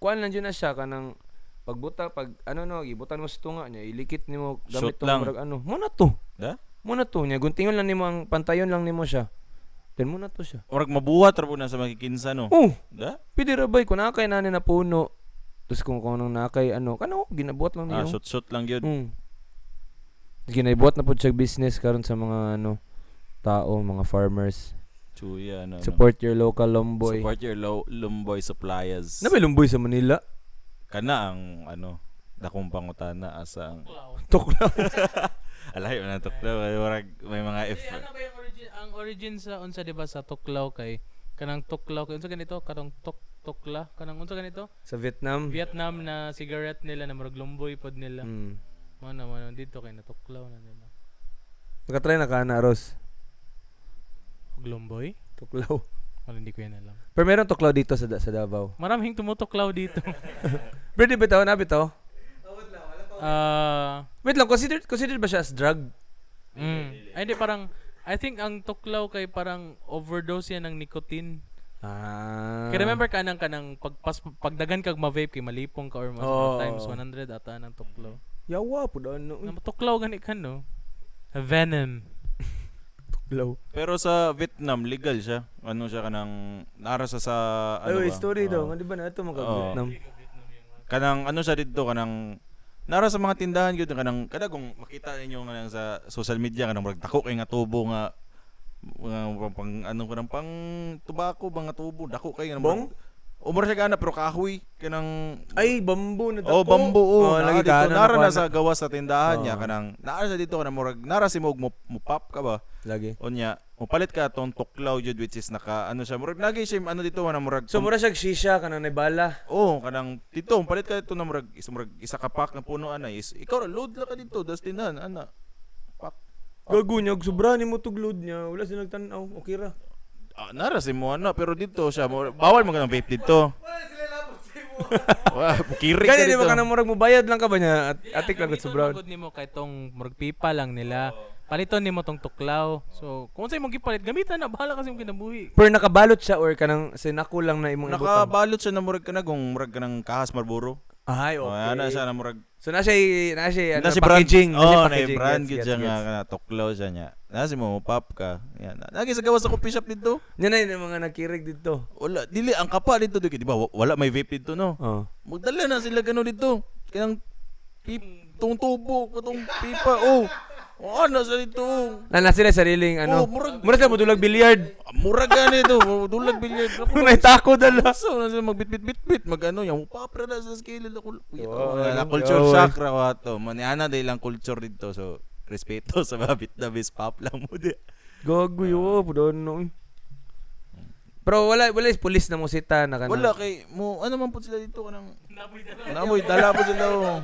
kuan lang yun na siya kanang pagbuta gibutan mo sa tunga niya ilikit nimo gamit Shoot tong lang. murag ano. Muna to. Da? Muna to niya guntingon lang nimo ang pantayon lang nimo siya. Then muna to siya. Murag mabuhat ra po na sa makikinsa no. Oh, Da? pwede ra bay kun nakay na na puno. Tapos kung nang nakay ginabuhat lang niyo. Shoot lang yun. Ginaibuhat na po siya business karon sa mga tao, mga farmers. Chuya no. Support your local Lomboy. Support your Lumboy suppliers. Na may Lomboy sa Manila? Kana ang dakong pangutana asa ang Tuklaw. alay na tuklaw may mga Ano ba yung origin sa unsa di ba sa tuklaw kay kanang tuklaw kay unsa ganito kanang tukla kanang unsa ganito Sa Vietnam. Vietnam na cigarette nila na murag Lomboy pod nila. Mana dito kay natuklaw na nila. Nakatry na ka na, Ros? Og Lomboy? Tuklaw. Wala hindi ko yan alam. Pero meron tuklaw dito sa Davao. Maraming tumutuklaw dito. Pero di bitaw na bitaw? Ah, Wait lang, considered ba siya as drug? Ay hindi parang I think ang tuklaw kay parang overdose yan ng nicotine. Kaya remember kanang pagdagan kag ma-vape kay malipong ka or mas times 100 ata ng tuklaw. Yawa po daw no. Tuklaw gani kan no. Venom. Tuklaw. pero sa Vietnam legal siya. Ano siya kanang nara sa Ay, ba? story daw. Oo. Di ba na ito mga Oo. Vietnam? Kanang siya dito kanang nara sa mga tindahan gyud kanang kada kung makita ninyo kanang sa social media kanang murag dako kay nga tubo nga pang kanang pang tubako ba nga tubo dako kay nga Bong? umur siya gana pero kahoy kanang Ay, bamboo na oh bambo oh lagi dito ka nara na sa gawas sa tindahan niya Oo. kanang naara sa dito kanang murag nara si mo pop ka ba lagi. unya palit ka tong tuklaw jud which is naka ano siya murag nagi siya ano dito na murag So mura siya shisha kanang naibala. oh kanang dito palit ka dito na murag isa ka pack na puno ana is ikaw ra load la ka dito das tindahan ana pack Gago niya, sobra ni mo tuglod niya. Wala siya nagtanaw. Okay ra. nara si mo ano pero dito siya bawal mo ka ng vape dito Wah, kirik ka Kaya di dito. ba ka na murag mo bayad lang ka ba niya? Atik lang Paliton sa brown. magud nimo kay tong murag pipa lang nila. Paliton nimo tong tuklaw. So, kung sa'yo mong gipalit, gamitan na bahala kasi mong kinabuhi. Pero nakabalot siya or kanang sinako lang na imong ibutang. Nakabalot siya na murag ka na kung murag ka ng kahas Marlboro. Ay, Oh, okay. ana siya na murag So na siya na si brand. packaging. Na siya Oh, na packaging. brand Gets, gid gets, siya gets. nga na tuklaw siya niya. Na si mo pop ka. Yan. Lagi sa gawas sa coffee shop dito. Yan na yung mga nakirig dito. Wala dili ang kapa dito di ba? Wala may vape dito no. Oh. Magdala na sila gano dito. Kanang tong tubo, katong pipa. Oh. Oh, ano sa dito? Na sila sariling Oh, ano. murag- Mura sila modulag bilyard. Murag gani to. Dulag bilyard. Kunay tako dala. So, na sila magbit-bit-bit-bit. Mag-ano, yung papra na sa skillet. Oh, Na ano, culture oh, shock ra wato. Maniana dahil lang culture dito. So, respeto sa mga Vietnamese pop lang mo di. Gago yo, pudon no. Pero wala is pulis na mo sita na kanang. Wala kay mo ano man po sila dito kanang namoy dala po sila.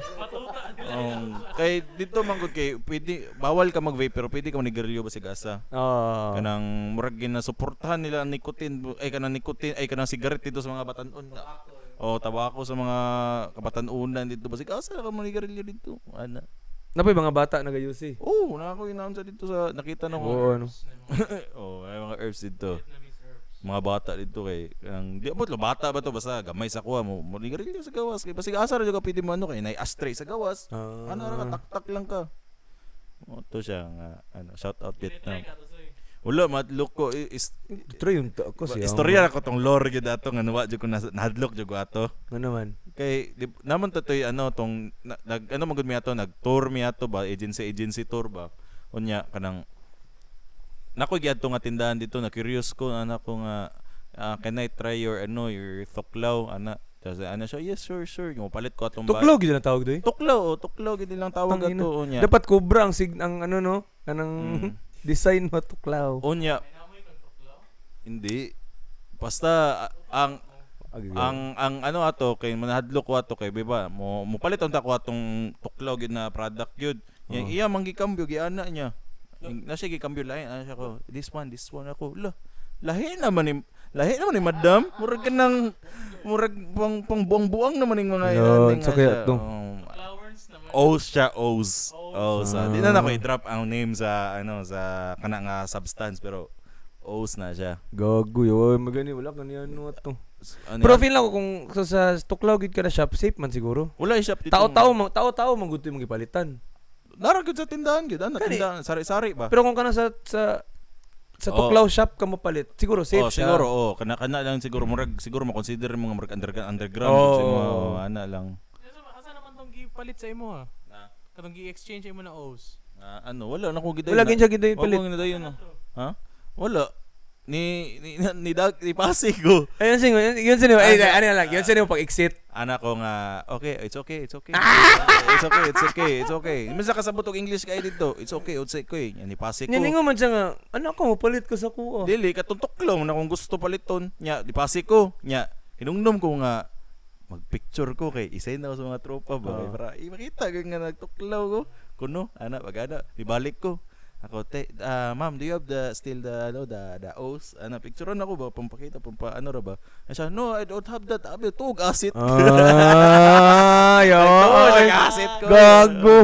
Kay dito man gud kay pwede bawal ka mag-vape pero pwede ka manigarilyo ba sa gasa. Oh. Kanang murag ginasuportahan nila ang nicotine ay kanang cigarette dito sa mga batanon. Tabako sa mga kabatanunan dito ba gasa ka manigarilyo dito. Ana. Napoy mga bata nagayusi. Na ako inaon sa dito sa nakita na ko. ano. May mga herbs dito. Mga bata dito kay di abot lo bata ba to basta gamay sa kuha mo manigarilyo sa gawas kay basig asa ra jud ka pwede mo ano kay nay ashtray sa gawas. Ano ra ka tak-tak lang ka. To siya nga shout out Vietnam. Wala madlok ko is Try yung ako siya. istorya ko tong lore gyud ato nga nawa jud ko nahadlok jud ko ato. Ano naman? Kay naman toy tong ano magud mi ato nag-tour mi ato ba agency tour ba. Unya kanang nako gyud nga tindahan dito na curious ko anak ko nga can I try your tuklaw ana tapos ano siya yes sure yung palit ko atong Tuklaw gid na tawag doy. tuklaw gid nilang tawag Tangina. ato unya Dapat kubra ang ano no, kanang design mo tuklaw. unya hindi basta ang ano ato kay manahadlok ko ato kay biba mo palit ang ko atong tuklaw gid na product gyud iya manggikambyo giana niya na siya gikambyo lain ano siya ko this one ako lahi naman ni madam murag kanang murag pang buang-buang naman ning mga Yo, ining it's okay, siya. to. O's siya O's di na ko i-drop ang name sa sa kana nga substance pero O's na siya. Gago yo, magani wala kani ano ato. Ano Pero yan? feel lang ko kung sa tuklaw gid ka na shop safe man siguro. Wala i-shop dito. Tao-tao man gud yung gipalitan. Naragod sa tindahan gyud ana Kani. tindahan sari-sari ba. Pero kung kana sa tuklaw shop ka mapalit, siguro safe siya. siguro kana lang siguro murag siguro mo-consider mga murag underground Oo. siguro ana lang. Asa naman tong gipalit sa imo ha? Katong gi-exchange imo na O's. Wala na ko giday. Wala gid siya gid palit. Wala giday no. Ha? Wala. Ni pasig ko. Ayun sino, yun sino. Ay, ano lang, yun sino pag exit. Anak ko nga, okay, it's okay. Ah! It's okay. Minsan kasabot og English kay dito. It's okay. Yan ni pasig ko. Niningo man siya nga, anak ko mapalit ko sa kuha. Dili katuntok lang na kung gusto paliton. Nya, di pasig ko. Nya, hinungnom ko nga magpicture ko kay isay na ako sa mga tropa ba kay para makita kay nga nagtuklaw ko kuno ana pag ibalik ko ako ma'am do you have the O's ana picturean ako ba pampakita ano ra ba siya no I don't have that abi tug asit Yo. asit ko Gago.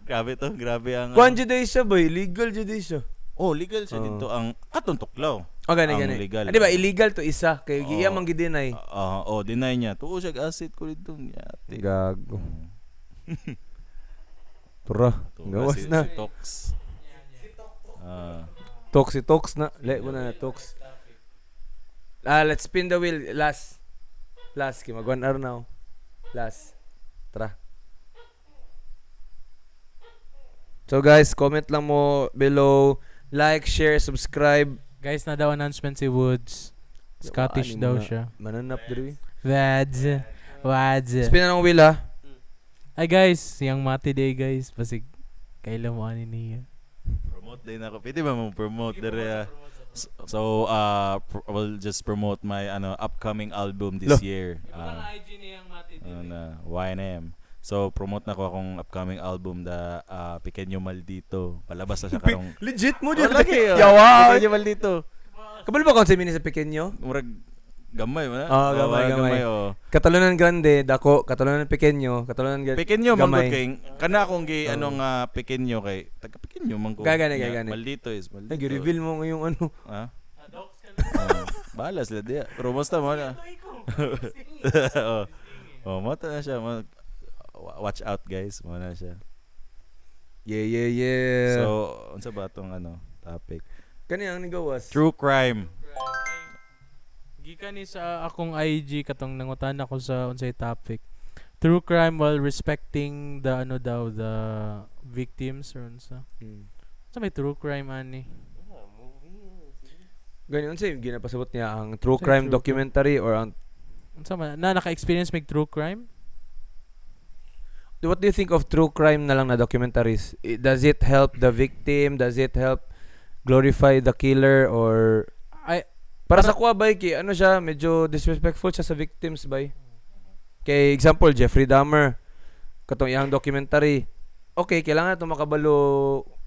grabe ang Kuan jud siya boy, legal jud siya. legal siya dito ang atong tuklaw Okay, ang gani. legal Di ba illegal to isa kay iya man gid dinay. deny niya tuo siya asit ko dito niya Gago. Tura, gawas na. si Tox Tox na. Le mo na Tox. Let's spin the wheel. Last kay mag 1 hour now. Last. Tara. So guys, comment lang mo below, like, share, subscribe. Guys, na daw announcement si Woods. Scottish Ani, daw mga siya. Mananap diri. Wads. Spin na ng wheel ha. Ay guys, yung Mati Day guys. Basig, kailan mo ani niya. Promote din ako. Pwede ba mo promote dere? We'll just promote my upcoming album this year. IG niya yung Mati Day. YNM. So promote na ko akong upcoming album da Pequeño Maldito. Palabas na siya karong Legit mo Wala dyan. lagi. Yawa. Pequeño Maldito. Kabalo ba kung sa mini sa pequeño? Murag gamay mo na. Gamay. Oh. Catalonan Grande, dako. Catalonan Pequeño. Catalonan Pequeño man Gamay. gud kay kana akong pequeño kay taga pequeño man ko. Gagani. Maldito is maldito. Nag-reveal mo ngayong ano. Ha? Bahala sila diya. Pero basta mo na. Mo na siya. Watch out guys. Mo na siya. Yeah. So, unsa ba tong topic? Kani ang nigawas. True crime. Gikan ni sa akong IG katong nangutan ako sa unsay topic. True crime while respecting the the victims or unsa. Sa may true crime ani. Ganyan unsay ginapasabot niya ang true Unsay crime true documentary or ang Unsa man na naka-experience may true crime? what do you think of true crime na lang na documentaries? Does it help the victim? Does it help glorify the killer or para sa kuha bay kay ano siya medyo disrespectful siya sa victims bay. Kay example Jeffrey Dahmer katong iyang documentary. Okay, kailangan nato makabalo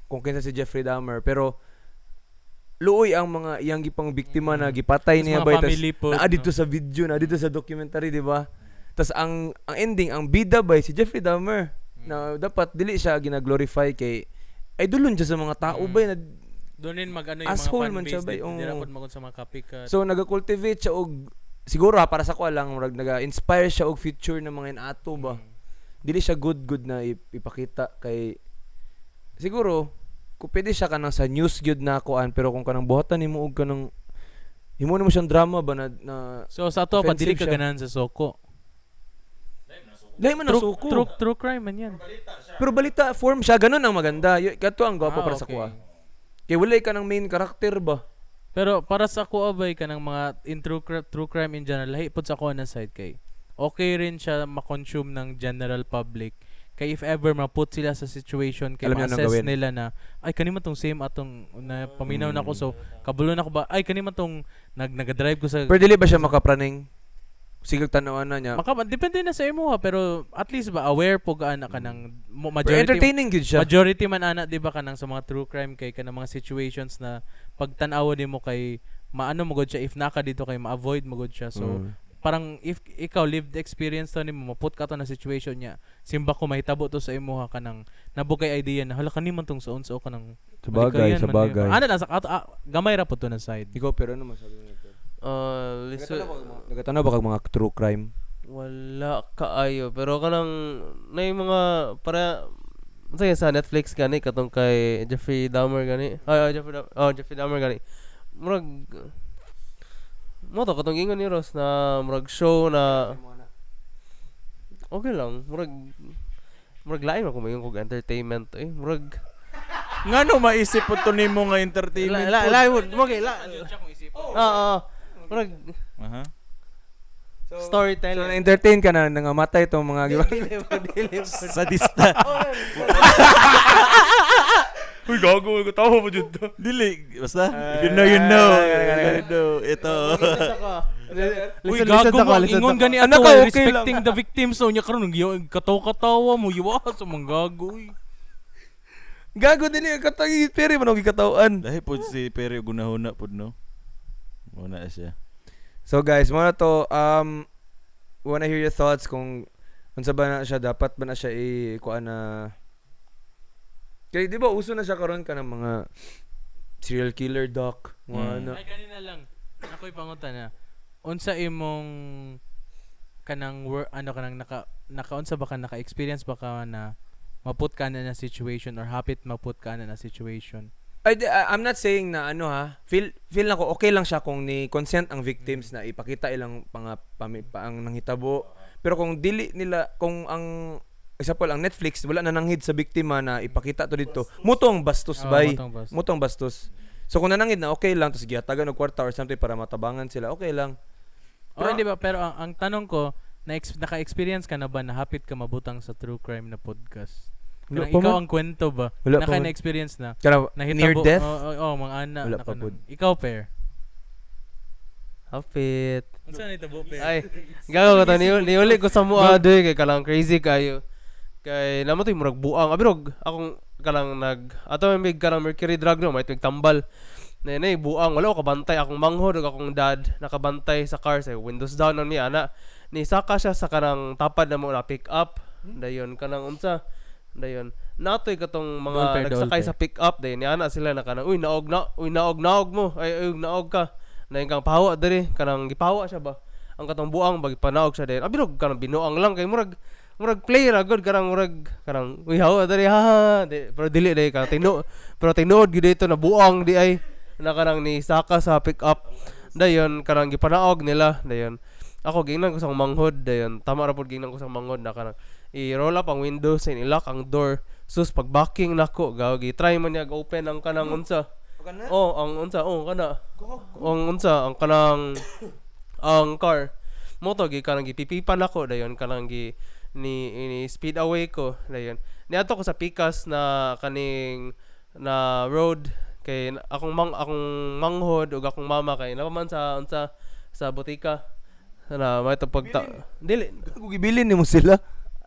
kung kinsa si Jeffrey Dahmer pero luoy ang mga iyang gipang biktima na gipatay Tas niya mga bay family po, na dito sa video na dito sa documentary di ba? Tas ang ending ang bida bay si Jeffrey Dahmer na dapat dili siya gina-glorify kay idolon siya sa mga tao bay na Doon yung Asshole mga man siya, fanbase bay, hindi oo. rapod magod sa mga copycat. so naga-cultivate siya og siguro para sa ko lang murag naga-inspire siya og future ng mga inato ba. Dili siya good na ipakita kay siguro kung pwede siya kanang sa news gyud na kuan pero kung kanang buhatan nimo og kanang himo nimo siyang drama ba na So sa ato pa dili offensive ka siya. ganahan sa soko. dahil man nasuko. True crime man yan. Pero balita form siya ganun ang maganda. Kato ang gwapo para sa okay. kuha. Kay walay ka ng main character ba? Pero para sa ako abay ka ng mga true crime in general, lahi pud sa ako na side kay. Okay rin siya ma-consume ng general public. Kay if ever ma-put sila sa situation kay Alam niya anong ma-assess gawin. nila na ay kanima tong same atong na paminaw na ako so kabulo na ko ba ay kanima tong nag-drive ko sa Pero dili ba siya makapraning? Sigag tanawan na niya. depende na sa imo ha pero at least ba aware po gaana ka ng Pero majority entertaining good siya. Majority man ana 'di ba kanang sa mga true crime kay kanang mga situations na pag tan-aw nimo kay maano mo gud siya if naka dito kay ma-avoid mo gud siya. So parang if ikaw lived experience to nimo maput ka to na situation niya. Simba ko mahitabo to sa imo ha kanang nabukay idea na hala kaniman tong suon-so kanang Sabagay. Ana lang sa gamay ra po to na side. Ikaw pero ano masabi mo nito? Nagatanaw ba kag mga true crime? Wala kaayo pero kanang na yung mga para sa Netflix gani katong kay Jeffrey Dahmer gani. Jeffrey Dahmer gani. Murag mo to katong ingon ni Ross na murag show na okay lang murag lain man kung mayon kog entertainment murag Ngano maisip po to nimo nga entertainment? lain mo okay la murag Aha. storytelling. So na-entertain ka na nangamatay itong mga Sadista. Uy, gago. Tawa mo dyan to. Dili, basta. If you know, you know. You know. Ito. Uy, gago mo. Ingon gani Ano ato ka, okay respecting the victims so nya karon katawa mo yuwa sa mga gago. Gago din yung katawin. Pero man ang katawan. Dahil po si Perry gunahuna po, no? Muna siya. So guys, muna to. Wanna hear your thoughts kung unsa ba na siya, dapat ba na siya kuan na kaya di ba uso na siya karon ka ng mga serial killer doc ano. Ay kanina lang. Ako'y pangutan na. Unsa imong kanang kanang nakaunsa ba ka naka-experience ba ka na maput ka na situation or hapit maput ka na situation? I'm not saying na feel na ko okay lang siya kung ni consent ang victims na ipakita ilang ang nanghitabo. Pero kung dili nila, kung ang example ang Netflix wala na nanghid sa biktima na ipakita to dito, mutong bastos bay. Mutong bastos. So kung nanangid na okay lang tapos gihatagan og kwarta or something para matabangan sila, okay lang. Hindi ba? Pero ang tanong ko, naka-experience ka na ba na hapit ka mabutang sa true crime na podcast? Wala Kanang pa ikaw man. ang kwento ba? Wala pa man. Na-experience na? Kana near death? Mga ana. Wala na pa kanang- pod. Ikaw, pair. Hapit. Ano saan itabo, pair? Ay, gago ko to niuli ko sa mua doy kay kalang crazy kayo. Kay namo to murag buang. Abirog akong kalang ato may kalang mercury drug no, may tuig tambal. Nay buang wala ko kabantay akong manghod ug akong dad nakabantay sa car sa windows down na niya ana. Ni saka siya sa kanang tapad na mo na pick up. Dayon kanang unsa. Dayon. Natoy katong mga Dolper, nagsakay dolper. sa pick up dayon ni ana sila na kanang uy naog mo. Ay naog ka. Dayon kang pahawa diri kanang gipahawa siya ba. Ang katong buang bag panaog siya dayon. Abirog kanang binuang lang kay murag play ra good kanang uy hawa diri ha. Pero dili dai kanang pero tinuod gyud dito na buang di ay na kanang ni saka sa pick up. Dayon kanang gipanaog nila dayon. Ako gingnan ko sa manghod dayon. Tama ra pud gingnan ko sa manghod na kanang i-roll up ang windows and i-lock ang door. Sus pag backing nako gaw gi-try man niya open ang kanang unsa. Ang unsa kana. Ang unsa ang kanang ang car. Moto gi kanang gipipipan ako dayon kanang ni speed away ko dayon. Niadto ko sa Pikas na kaning na road kay akong manghod ug akong mama kay napaman sa unsa sa butika na may pagta dili Kung gibilin nimo sila.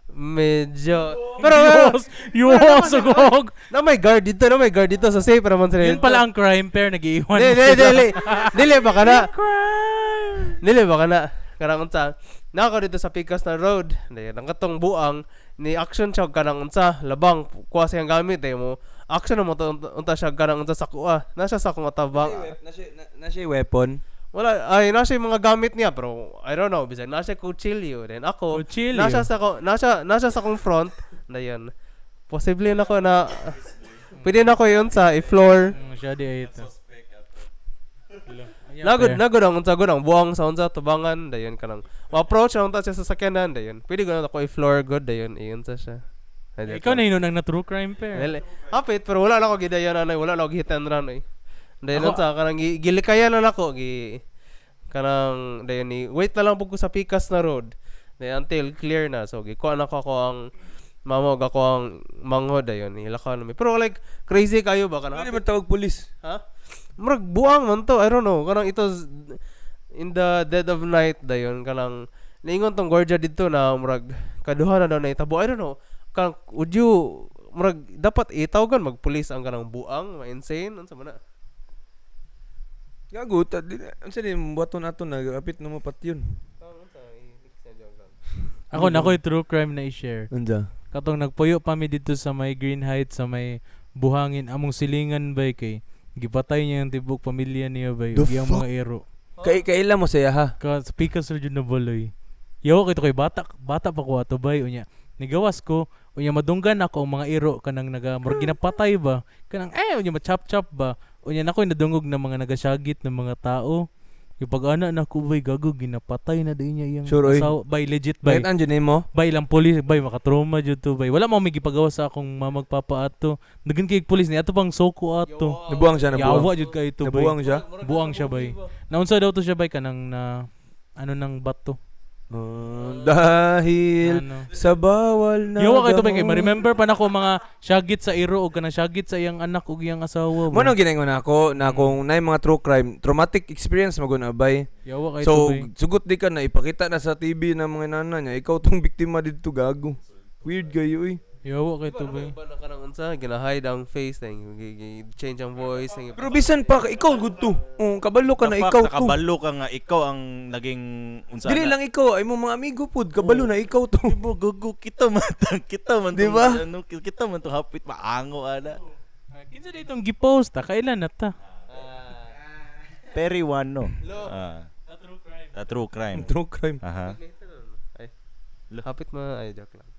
medyo pero Yos, agog! na may guard dito sa safe naman sila. Yun pala ang crime pair, nag-iiwan. Dili ba kana? Crime! Dili ba kana? Kanang unsa? Nako dito sa Pikas na road. Dayon ang katong buang ni action siya kanang unsa labang kuha siyang gamit mo. Action mo unta siya kanang unsa sa kuha. Nasa sa akong atabang. Na siya weapon. Wala ay nasa yung mga gamit niya pero I don't know bisan nasa kutsilyo then ako Kutsilyo? nasa sa akong front dayon. Posible na ko na pwede na ko yun sa i-floor. Siya di ay ito. Nagod ang unsa gud ang buang sa unsa tubangan dayon kanang ma-approach ang unta siya sa sakyanan dayon. Pwede gud na ko i-floor good dayon iyon sa siya. Ikaw na hinunang na true crime pair. Dili. Hapit pero wala na ko gidayan na wala na ko hit and run eh. Dayon Ako- unsa kanang gilikayan na nako kanang dayon ni wait na lang pud ko sa Pikas na road. Dayon until clear na so gikuha na ko ang mamog ako ang manghod dayon ilakaw na mi. Pero like crazy kayo ba kanang Ano man tawag pulis? ha? Murag buang man to, I don't know. Kanang ito in the dead of night dayon kanang niingon tong gwardiya dito na murag kaduha na daw na itabo. I don't know. Kanang would you murag dapat itawagan magpulis ang kanang buang, ma-insane unsa man na. Gago ta unsa din buhaton ato na apit na mo pat yun. Ako na ko'y true crime na i-share. Unsa? Katong nagpuyo pa mi dito sa may Green Heights sa may buhangin among silingan bay kay gipatay niya yung tibok pamilya niya bay The ug yung fuck? mga ero. Kaila mo saya ha. Ka sa Pikas ra jud na baloy. Yawa kay to kay bata pa ko ato bay unya. Nigawas ko unya madunggan ako ang mga ero kanang murag ginapatay ba kanang unya ma-chop ba unya nakoy nadungog na mga nagasyagit ng mga tao. Yung pag-ana na ko bay gago ginapatay na din niya yung Sure, oy. asawa bay legit bay. Bakit andiyan mo? Bay lang pulis, bay makatrauma jud to bay. Wala mo may gipagawa sa akong mamagpapa ato. Dagan kay pulis ni ato pang soko ato. Nabuang siya, nabuang. Yawa jud kay ito bay. Nabuang siya. Buang siya bay. Naunsa daw to siya bay kanang na ano nang bato. Dahil Ano. sa bawal na Yawa kay to bay kay damo. ma-remember pa nako mga syagit sa iro o kanang syagit sa iyang anak ug iyang asawa. Mo nang ginaingon ako na kung nay mga true crime, traumatic experience maguna bay. Yawa kay to So, bay. sugot di ka na ipakita na sa TV ng mga nana niya, ikaw tong biktima dito gago. Weird kayo eh. Yawa kay to bay. Ba na kanang unsa gina-hide ang face nang change ang voice nang Pero bisan pa, ikaw good to. Kabalo ka na ikaw to. Nakabalo ka nga ikaw ang naging unsa Dili lang ikaw, ay mo mga amigo pod, kabalo na ikaw to. Ibo gugu kita man Di ba? ano kita man to hapit maango ana. Kinsa ditong gi-post ta kailan na ta? Perry Wano. True crime. True crime. Aha. hapit ma ay joke lang.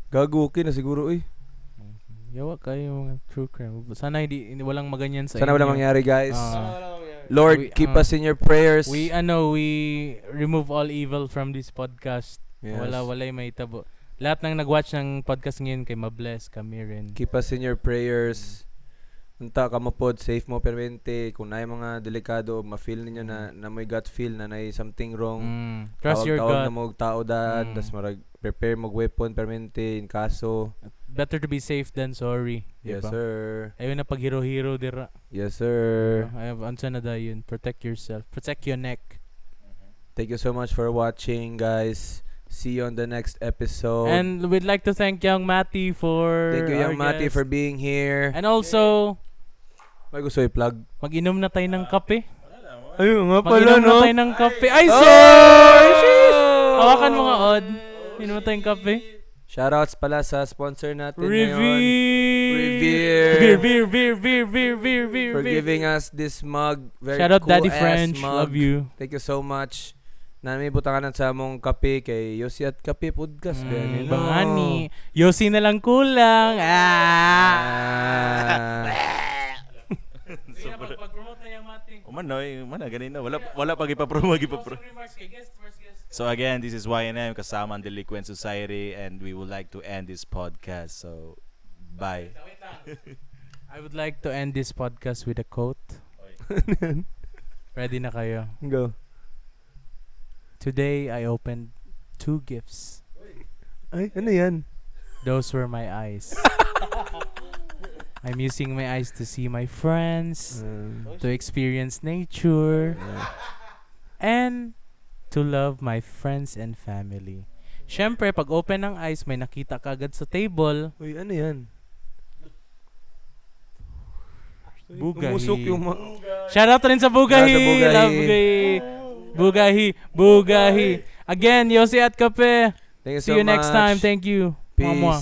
Gago okay na siguro eh. Yawa kayo mga true crime. Sana hindi walang maganyan sa Sana wala inyo. mangyari guys. Ah. Lord, We- keep us in your prayers. We remove all evil from this podcast. Yes. Walay may tabo. Lahat ng nag-watch ng podcast ngayon kay mabless kami rin. Keep us in your prayers. unta ka mo pod, safe mo permente. Kung na mga delikado, ma-feel ninyo na may gut feel na may something wrong. Trust your Tawag gut. na mo tao daan, tas marag prepare mo weapon permente in kaso. Better to be safe than sorry. Yes, Diba? sir. Ayaw na pag hero dira. Yes, sir. Ayaw, ansa na dayon. Protect yourself. Protect your neck. Thank you so much for watching, guys. See you on the next episode. And we'd like to thank Young Matty for thank you, our Young Mati, guest. for being here. And also, May gusto i-plug? mag-inom na tayo ng kape. Ayun nga Mag-inom na tayo ng kape. Ay, Oh! sir! Hawakan mo nga, Odd. Inom na tayong kape. Shoutouts pala sa sponsor natin Revere. ngayon. Revere. For giving us this mug. Very Shout out cool Daddy ass French. mug. Love you. Thank you so much. Nami butangan sa among kape kay Yossi at Kape Podcast. Bangani. Yossi na lang kulang. Pag-promote na yung Mati. Umanoy, ganina. Wala pag ipapromo. So again, this is YNM, kasama ang Delinquent Society, and we would like to end this podcast. So, bye. I would like to end this podcast with a quote. Ready na kayo? Go. Today, I opened 2 gifts. Ay, ano yan? Those were my eyes. I'm using my eyes to see my friends, to experience nature, and to love my friends and family. Syempre, pag open ng eyes, may nakita ka agad sa table. Uy, ano yan? Bugahi. Umusok yung Shoutout rin sa Bugahi. Sa Bugahi. Love Bugahi. Again, Yossi at Kape. Thank you See so you next time. much. Thank you. Peace. Mwah, mwah.